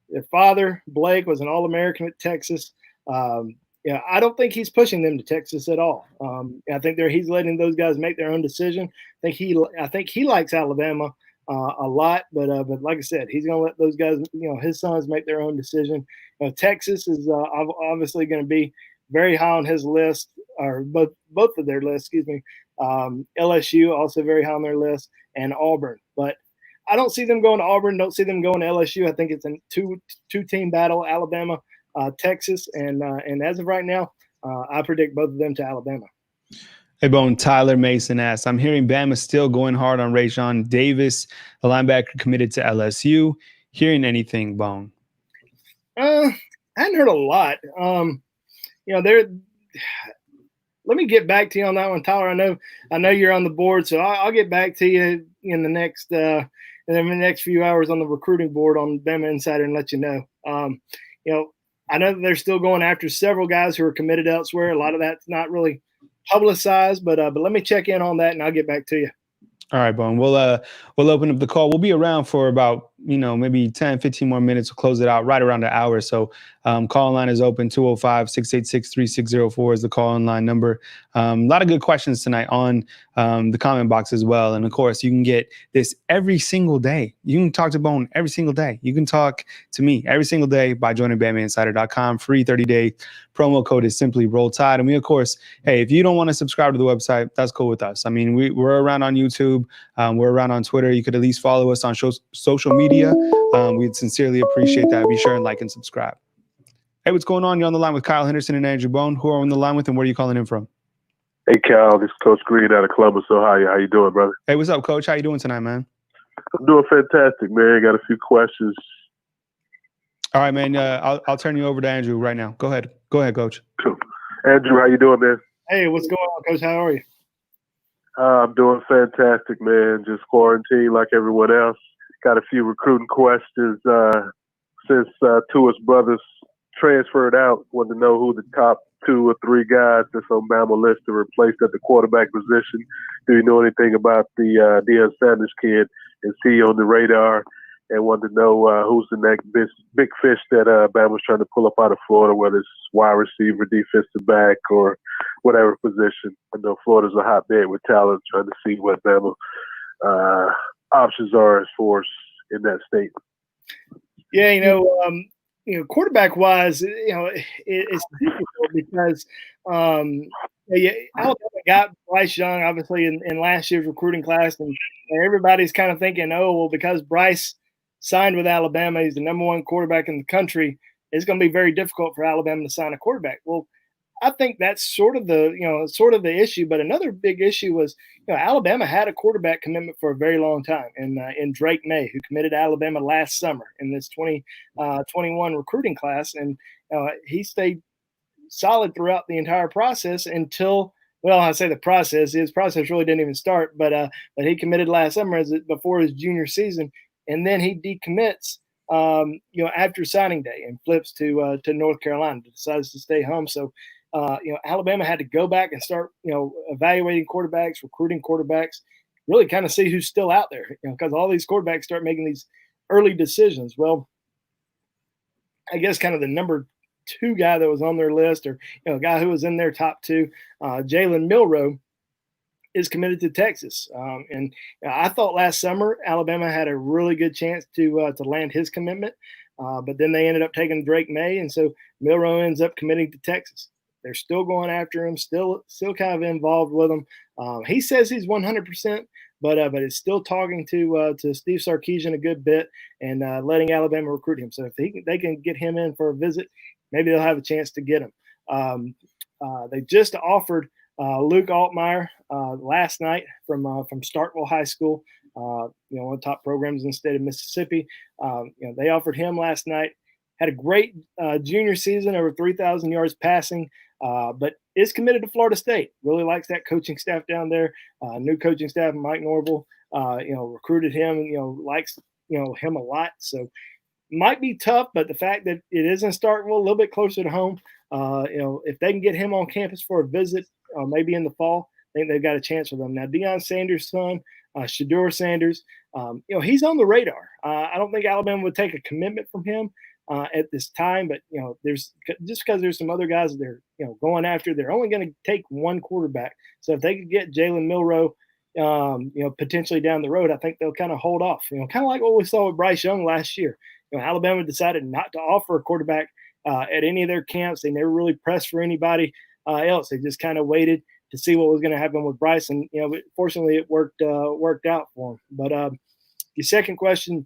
their father, Blake, was an All-American at Texas. I don't think he's pushing them to Texas at all. I think he's letting those guys make their own decision. I think he likes Alabama a lot, but like I said, he's going to let those guys, his sons, make their own decision. Texas is obviously going to be very high on his list, or both of their lists. Excuse me. LSU also very high on their list, and Auburn, but I don't see them going to Auburn. Don't see them going to LSU. I think it's a two-team battle, Alabama, Texas, and as of right now, I predict both of them to Alabama. Hey, Bone, Tyler Mason asks, I'm hearing Bama still going hard on Rayshawn Davis, the linebacker committed to LSU. Hearing anything, Bone? I hadn't heard a lot. Let me get back to you on that one, Tyler. I know you're on the board, so I'll get back to you in the next few hours on the recruiting board on Bama Insider and let you know. I know that they're still going after several guys who are committed elsewhere. A lot of that's not really publicized, but let me check in on that and I'll get back to you. All right, Bone. We'll open up the call. We'll be around for about maybe 10, 15 more minutes to close it out, right around an hour. So call line is open. 205-686-3604 is the call line number. A lot of good questions tonight on the comment box as well. And of course, you can get this every single day. You can talk to Bone every single day. You can talk to me every single day by joining BamaInsider.com. Free 30-day promo code is simply Roll Tide. And we, of course, hey, if you don't want to subscribe to the website, that's cool with us. I mean, we're around on YouTube. We're around on Twitter. You could at least follow us on social media. We'd sincerely appreciate that. Be sure and like and subscribe. Hey, what's going on? You're on the line with Kyle Henderson and Andrew Bone. Who are on the line with, and where are you calling in from? Hey, Cal, this is Coach Green out of Columbus, Ohio. How you doing, brother? Hey, what's up, Coach? How you doing tonight, man? I'm doing fantastic, man. Got a few questions. All right, man. I'll turn you over to Andrew right now. Go ahead, Coach. Cool. Andrew, how you doing, man? Hey, what's going on, Coach? How are you? I'm doing fantastic, man. Just quarantined like everyone else. Got a few recruiting questions since Tua's brothers transferred out. Wanted to know who the top 2 or 3 guys that's on Bama list to replace at the quarterback position. Do you know anything about the Deion Sanders kid? Is he on the radar? And wanted to know who's the next big fish that Bama's trying to pull up out of Florida, whether it's wide receiver, defensive back, or whatever position. I know Florida's a hotbed with talent, trying to see what Bama options are as far as in that state. Yeah, quarterback wise, it's difficult because Alabama got Bryce Young, obviously, in last year's recruiting class, and everybody's kind of thinking, oh, well, because Bryce signed with Alabama, he's the number 1 quarterback in the country, it's going to be very difficult for Alabama to sign a quarterback. Well, I think that's sort of the issue. But another big issue was, Alabama had a quarterback commitment for a very long time, in Drake May, who committed to Alabama last summer in this 2021 recruiting class, and he stayed solid throughout the entire process until. Well, I say his process really didn't even start, but he committed last summer before his junior season, and then he decommits, after signing day and flips to North Carolina, decides to stay home. So, Alabama had to go back and start, evaluating quarterbacks, recruiting quarterbacks, really kind of see who's still out there, because all these quarterbacks start making these early decisions. Well, I guess kind of the number 2 guy that was on their list, or a guy who was in their top 2, Jalen Milroe, is committed to Texas. And I thought last summer Alabama had a really good chance to land his commitment, but then they ended up taking Drake May, and so Milroe ends up committing to Texas. They're still going after him, still kind of involved with him. He says he's 100%, but it's still talking to Steve Sarkisian a good bit and letting Alabama recruit him. So if they can get him in for a visit, maybe they'll have a chance to get him. They just offered Luke Altmaier last night from Starkville High School, one of the top programs in the state of Mississippi. They offered him last night. Had a great junior season, over 3,000 yards passing, but is committed to Florida State. Really likes that coaching staff down there. New coaching staff, Mike Norvell, recruited him. Likes him a lot. So might be tough, but the fact that it is in Starkville, a little bit closer to home, if they can get him on campus for a visit, maybe in the fall, I think they've got a chance for them. Now, Deion Sanders' son, Shedeur Sanders, he's on the radar. I don't think Alabama would take a commitment from him at this time, but there's just because there's some other guys that they're going after. They're only going to take 1 quarterback. So if they could get Jalen Milroe, potentially down the road, I think they'll kind of hold off. Kind of like what we saw with Bryce Young last year. Alabama decided not to offer a quarterback at any of their camps. They never really pressed for anybody else. They just kind of waited to see what was going to happen with Bryce, and fortunately it worked out for him. But your second question,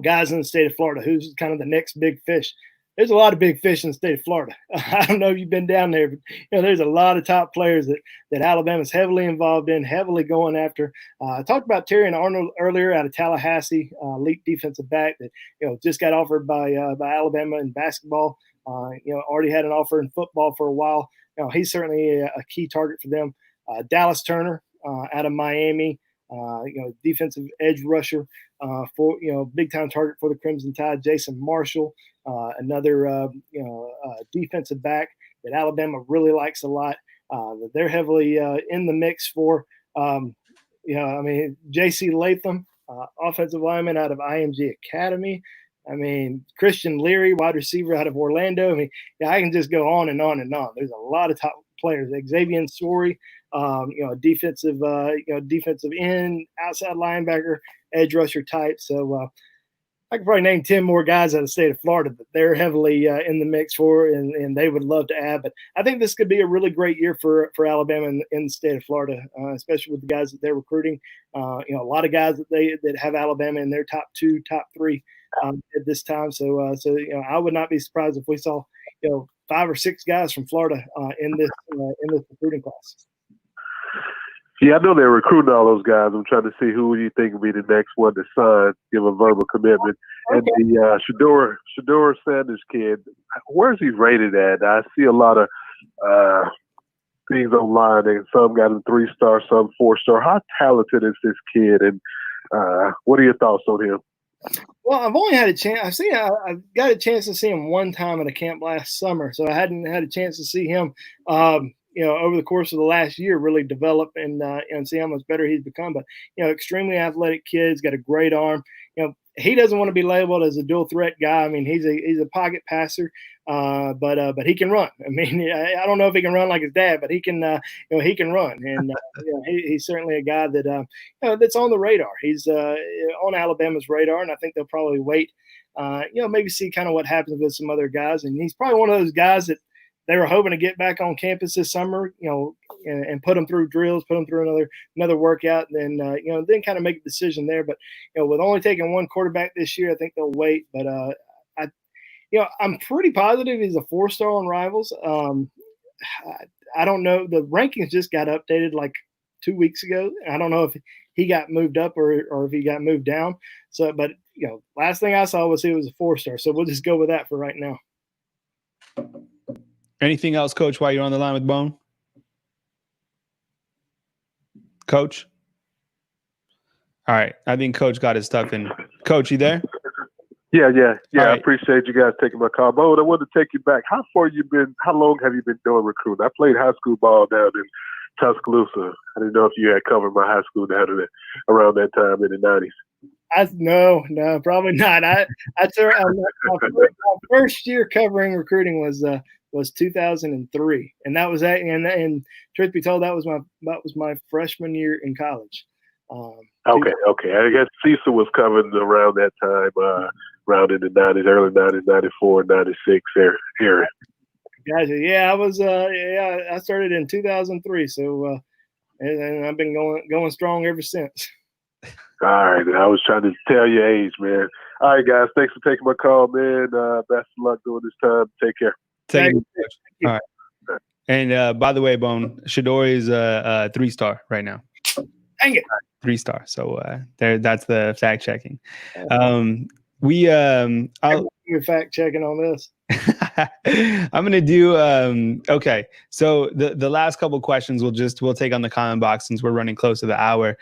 guys in the state of Florida, who's kind of the next big fish? There's a lot of big fish in the state of Florida. I don't know if you've been down there, but there's a lot of top players that Alabama's heavily involved in, heavily going after. I talked about Terry and Arnold earlier out of Tallahassee, elite defensive back that just got offered by Alabama in basketball. Already had an offer in football for a while. He's certainly a key target for them. Dallas Turner out of Miami, defensive edge rusher for big time target for the Crimson Tide. Jason Marshall, another defensive back that Alabama really likes a lot. They're heavily in the mix for. J.C. Latham offensive lineman out of IMG Academy. I mean, Christian Leary, wide receiver out of Orlando. I mean, yeah, I can just go on and on and on. There's a lot of top players. Xavier Sori, defensive end, outside linebacker, edge rusher type. So I could probably name 10 more guys out of the state of Florida that they're heavily in the mix for, and they would love to add. But I think this could be a really great year for Alabama in the state of Florida, especially with the guys that they're recruiting. A lot of guys that have Alabama in their top 2, top 3 at this time. So I would not be surprised if we saw 5 or 6 guys from Florida in this recruiting class. Yeah, I know they're recruiting all those guys. I'm trying to see who you think will be the next one to sign, give a verbal commitment. Okay. And the Shador Sanders kid, where is he rated at? I see a lot of things online, and some got him 3-star, some 4-star. How talented is this kid, and what are your thoughts on him? Well, I've only had a chance. I've got a chance to see him one time at a camp last summer, so I hadn't had a chance to see him, over the course of the last year, really develop and see how much better he's become. But extremely athletic kid. He's got a great arm. He doesn't want to be labeled as a dual threat guy. I mean, he's a pocket passer, but he can run. I mean, I don't know if he can run like his dad, but he can run, and he's certainly a guy that that's on the radar. He's on Alabama's radar, and I think they'll probably wait, maybe see kind of what happens with some other guys. And he's probably one of those guys that they were hoping to get back on campus this summer, and put them through drills, put them through another workout, and then, then kind of make a decision there. But, with only taking one quarterback this year, I think they'll wait. But I'm pretty positive he's a 4-star on Rivals. I don't know. The rankings just got updated like 2 weeks ago. I don't know if he got moved up or if he got moved down. So, but, last thing I saw was he was a 4-star. So we'll just go with that for right now. Anything else, Coach, while you're on the line with Bone? Coach? All right. I think Coach got his stuff in. Coach, you there? Yeah. Right. I appreciate you guys taking my call. Bone, I wanted to take you back. How long have you been doing recruiting? I played high school ball down in Tuscaloosa. I didn't know if you had covered my high school down around that time in the 90s. No, probably not. My first year covering recruiting was 2003, and that was that. And truth be told, that was my freshman year in college. Okay. I guess Cecil was covered around that time, around in the 90s, early 90s, 94, 96 area. Gotcha. Yeah, I was. I started in 2003, so and I've been going strong ever since. All right, I was trying to tell your age, man. All right, guys, thanks for taking my call, man. Best of luck during this time. Take care. Thank you. All right. And by the way, Bone, Shador is a 3-star right now. Dang it. 3-star. So that's the fact checking. You're fact checking on this. I'm gonna do okay. So the last couple questions we'll take on the comment box since we're running close to the hour.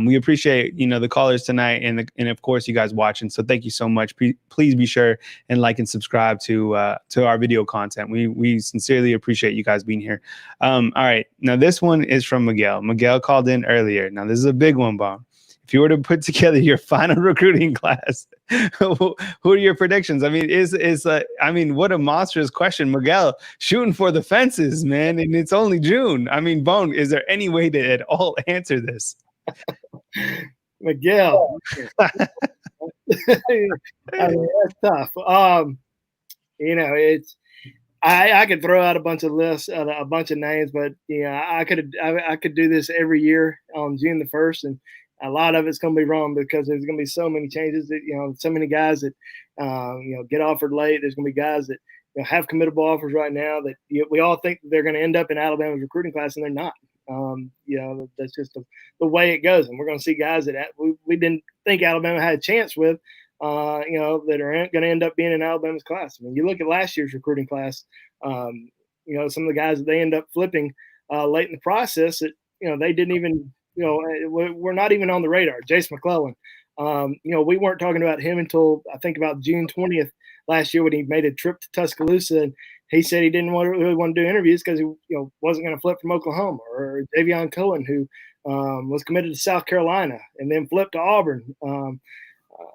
We appreciate the callers tonight and of course you guys watching. So thank you so much. Please be sure and like and subscribe to our video content. We sincerely appreciate you guys being here. All right, now this one is from Miguel. Miguel called in earlier. Now this is a big one, Bob. If you were to put together your final recruiting class, who are your predictions? I mean, what a monstrous question, Miguel, shooting for the fences, man, and it's only June. I mean, Bone, is there any way to at all answer this? Miguel, that's tough. It's I could throw out a bunch of lists, a bunch of names, but I could do this every year on June the 1st, and a lot of it's going to be wrong because there's going to be so many changes that, so many guys that, get offered late. There's going to be guys that have committable offers right now that we all think they're going to end up in Alabama's recruiting class, and they're not. That's just the way it goes. And we're going to see guys that we didn't think Alabama had a chance with, that are going to end up being in Alabama's class. I mean, you look at last year's recruiting class, some of the guys that they end up flipping late in the process that, they didn't even – we're not even on the radar. Jace McClellan, we weren't talking about him until I think about June 20th last year when he made a trip to Tuscaloosa, and he said he didn't really want to do interviews because he wasn't going to flip from Oklahoma, or Davion Cohen, who was committed to South Carolina and then flipped to Auburn.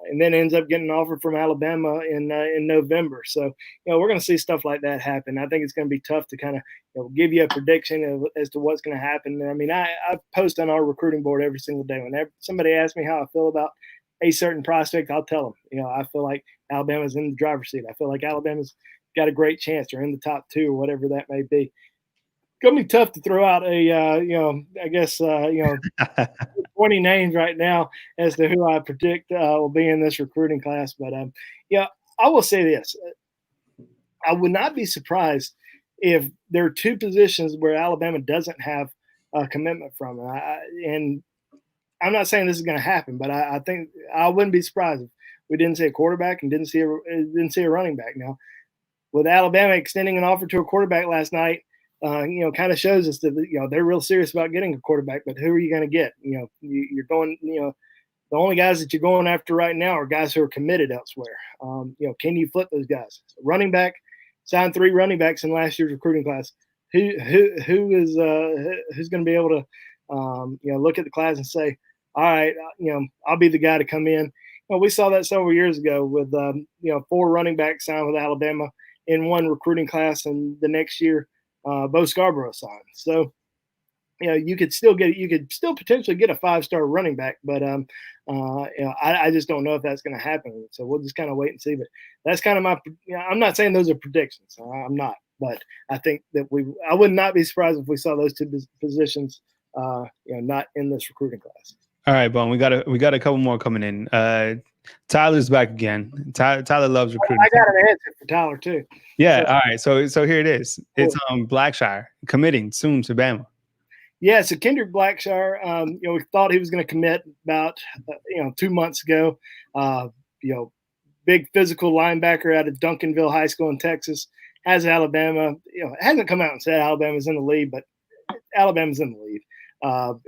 And then ends up getting an offer from Alabama in November. So, we're going to see stuff like that happen. I think it's going to be tough to kind of give you a prediction as to what's going to happen. I mean, I post on our recruiting board every single day. Whenever somebody asks me how I feel about a certain prospect, I'll tell them, I feel like Alabama's in the driver's seat. I feel like Alabama's got a great chance, or in the top 2, or whatever that may be. Gonna be tough to throw out I guess 20 names right now as to who I predict will be in this recruiting class. But I will say this: I would not be surprised if there are 2 positions where Alabama doesn't have a commitment from. And I'm not saying this is going to happen, but I think I wouldn't be surprised if we didn't see a quarterback and didn't see a running back. Now, with Alabama extending an offer to a quarterback last night, kind of shows us that, they're real serious about getting a quarterback, but who are you going to get? You're going, the only guys that you're going after right now are guys who are committed elsewhere. Can you flip those guys? Running back, signed 3 running backs in last year's recruiting class. Who's going to be able to, look at the class and say, all right, I'll be the guy to come in. We saw that several years ago with, 4 running backs signed with Alabama in one recruiting class, and the next year, Bo Scarborough signed. So, you could still potentially get a 5-star running back, but I just don't know if that's going to happen. So we'll just kind of wait and see. But that's kind of I'm not saying those are predictions. I'm not, but I think that I would not be surprised if we saw those 2 positions, not in this recruiting class. All right, Bone. We got a couple more coming in. Tyler's back again. Tyler loves recruiting. I got an answer for Tyler too. Yeah. All right. So here it is. It's Blackshire committing soon to Bama. Yeah. So Kendrick Blackshire, we thought he was going to commit about 2 months ago. Big physical linebacker out of Duncanville High School in Texas. Has Alabama. Hasn't come out and said Alabama's in the lead, but Alabama's in the lead,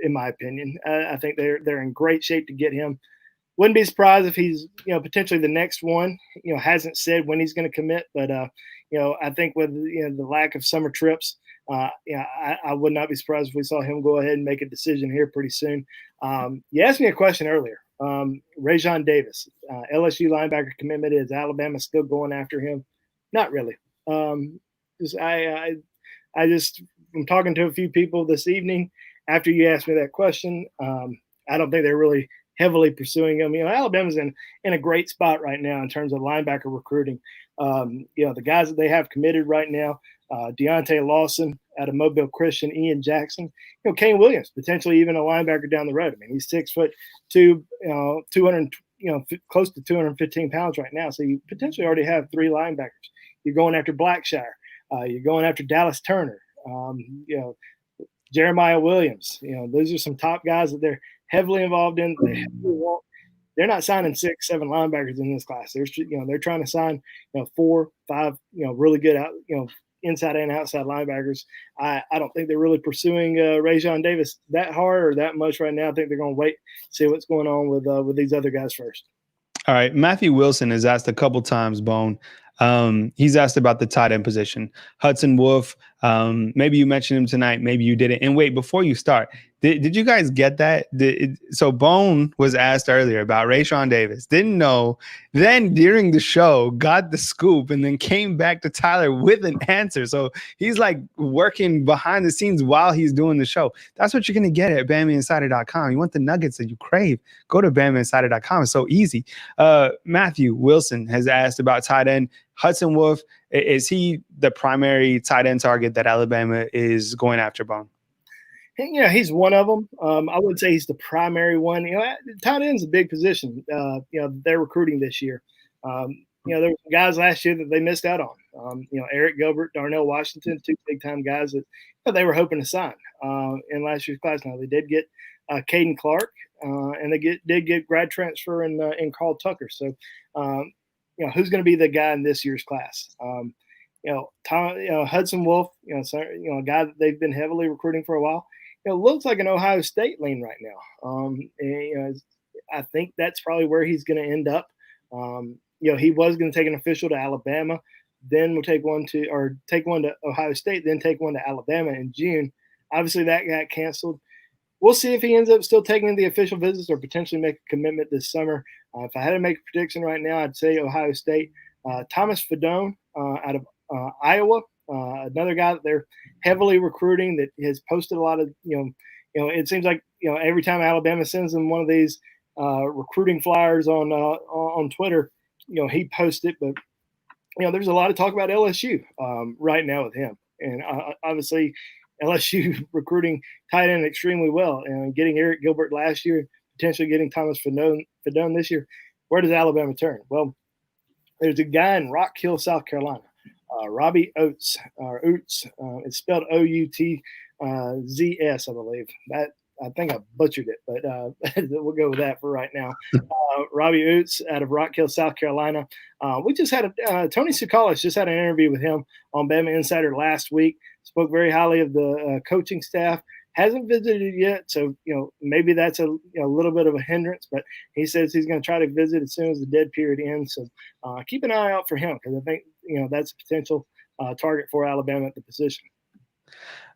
in my opinion. I think they're in great shape to get him. Wouldn't be surprised if he's, potentially the next one. Hasn't said when he's going to commit, but I think with the lack of summer trips, I would not be surprised if we saw him go ahead and make a decision here pretty soon. You asked me a question earlier. Rajon Davis, LSU linebacker commitment. Is Alabama still going after him? Not really. I'm talking to a few people this evening after you asked me that question. I don't think they're really heavily pursuing him. Alabama's in a great spot right now in terms of linebacker recruiting. The guys that they have committed right now, Deontay Lawson out of Mobile Christian, Ian Jackson, Kane Williams, potentially even a linebacker down the road. I mean, he's 6'2", 200, close to 215 pounds right now. So you potentially already have 3 linebackers. You're going after Blackshire. You're going after Dallas Turner. Jeremiah Williams. Those are some top guys that they're heavily involved in. They're not signing 6, 7 linebackers in this class. They're trying to sign 4, 5 really good out inside and outside linebackers. I don't think they're really pursuing Rajon Davis that hard or that much right now. I think they're going to wait, see what's going on with these other guys first. All right, Matthew Wilson has asked a couple times, Bone. He's asked about the tight end position. Hudson Wolf, maybe you mentioned him tonight, maybe you didn't. And wait, before you start, did you guys get that? So Bone was asked earlier about Rajon Davis, didn't know, then during the show got the scoop and then came back to Tyler with an answer. So he's like working behind the scenes while he's doing the show. That's what you're going to get at BamaInsider.com. You want the nuggets that you crave, go to BamaInsider.com. It's so easy. Matthew Wilson has asked about tight end. Hudson Wolf, is he the primary tight end target that Alabama is going after, Bone? Yeah, he's one of them. I wouldn't say he's the primary one. Tight end's a big position. They're recruiting this year. There were some guys last year that they missed out on. Eric Gilbert, Darnell Washington, 2 big-time guys that they were hoping to sign in last year's class. Now, they did get Caden Clark, and they did get grad transfer in Carl Tucker. So, who's going to be the guy in this year's class? Hudson Wolf, a guy that they've been heavily recruiting for a while. Looks like an Ohio State lean right now. I think that's probably where he's going to end up. He was going to take an official to Alabama, Then we'll take one to Ohio State, then take one to Alabama in June. Obviously, that got canceled. We'll see if he ends up still taking the official visits or potentially make a commitment this summer. If I had to make a prediction right now, I'd say Ohio State. Thomas Fedone out of Iowa, another guy that they're heavily recruiting that has posted a lot of, it seems like, every time Alabama sends them one of these recruiting flyers on Twitter, he posts it. But, there's a lot of talk about LSU right now with him. And obviously LSU recruiting tight end extremely well and getting Eric Gilbert last year, potentially getting Thomas Fedone this year. Where does Alabama turn? Well, there's a guy in Rock Hill, South Carolina, Robbie Oates, it's spelled Outz, I believe. I think I butchered it, but we'll go with that for right now. Robbie Oates out of Rock Hill, South Carolina. We just had Tony Tsoukalas just had an interview with him on Bama Insider last week. Spoke very highly of the coaching staff. Hasn't visited yet, so maybe that's a little bit of a hindrance. But he says he's going to try to visit as soon as the dead period ends. So keep an eye out for him because I think that's a potential target for Alabama at the position.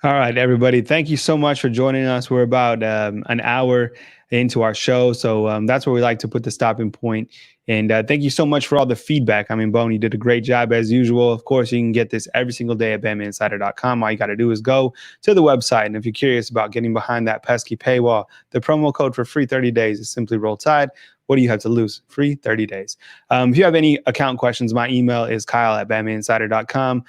All right, everybody. Thank you so much for joining us. We're about an hour into our show. So that's where we like to put the stopping point. And thank you so much for all the feedback. I mean, Bone, you did a great job as usual. Of course, you can get this every single day at BamaInsider.com. All you got to do is go to the website. And if you're curious about getting behind that pesky paywall, the promo code for free 30 days is simply Roll Tide. What do you have to lose? Free 30 days. If you have any account questions, my email is kyle@BamaInsider.com.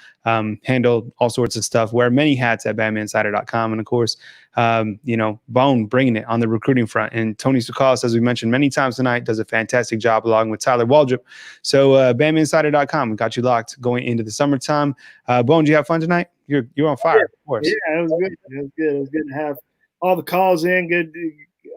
Handle all sorts of stuff. Wear many hats at BamaInsider.com. And of course, Bone bringing it on the recruiting front. And Tony Tsoukalas, as we mentioned many times tonight, does a fantastic job along with Tyler Waldrop. So BamaInsider.com got you locked going into the summertime. Bone, did you have fun tonight? You're on fire, of course. Yeah, it was good. It was good to have all the calls in. Good.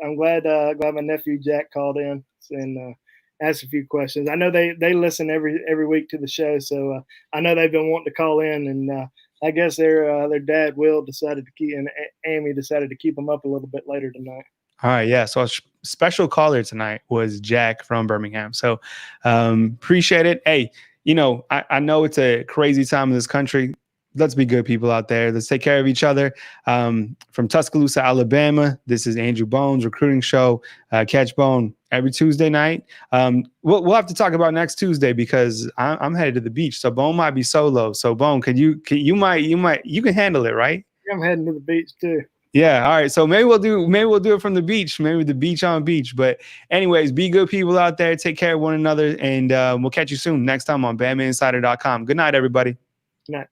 I'm glad my nephew Jack called in and asked a few questions. I know they listen every week to the show, so I know they've been wanting to call in, and I guess their dad Will decided to keep, and Amy decided to keep them up a little bit later tonight. All right, yeah. So a special caller tonight was Jack from Birmingham. So appreciate it. Hey, I know it's a crazy time in this country. Let's be good people out there. Let's take care of each other. From Tuscaloosa, Alabama, this is Andrew Bone's recruiting show. Catch Bone every Tuesday night. We'll have to talk about next Tuesday because I'm headed to the beach. So Bone might be solo. So Bone, you can handle it, right? I'm heading to the beach too. Yeah. All right. So maybe we'll do it from the beach. Maybe the beach on beach. But anyways, be good people out there. Take care of one another, and we'll catch you soon next time on BamaInsider.com. Good night, everybody. Good night.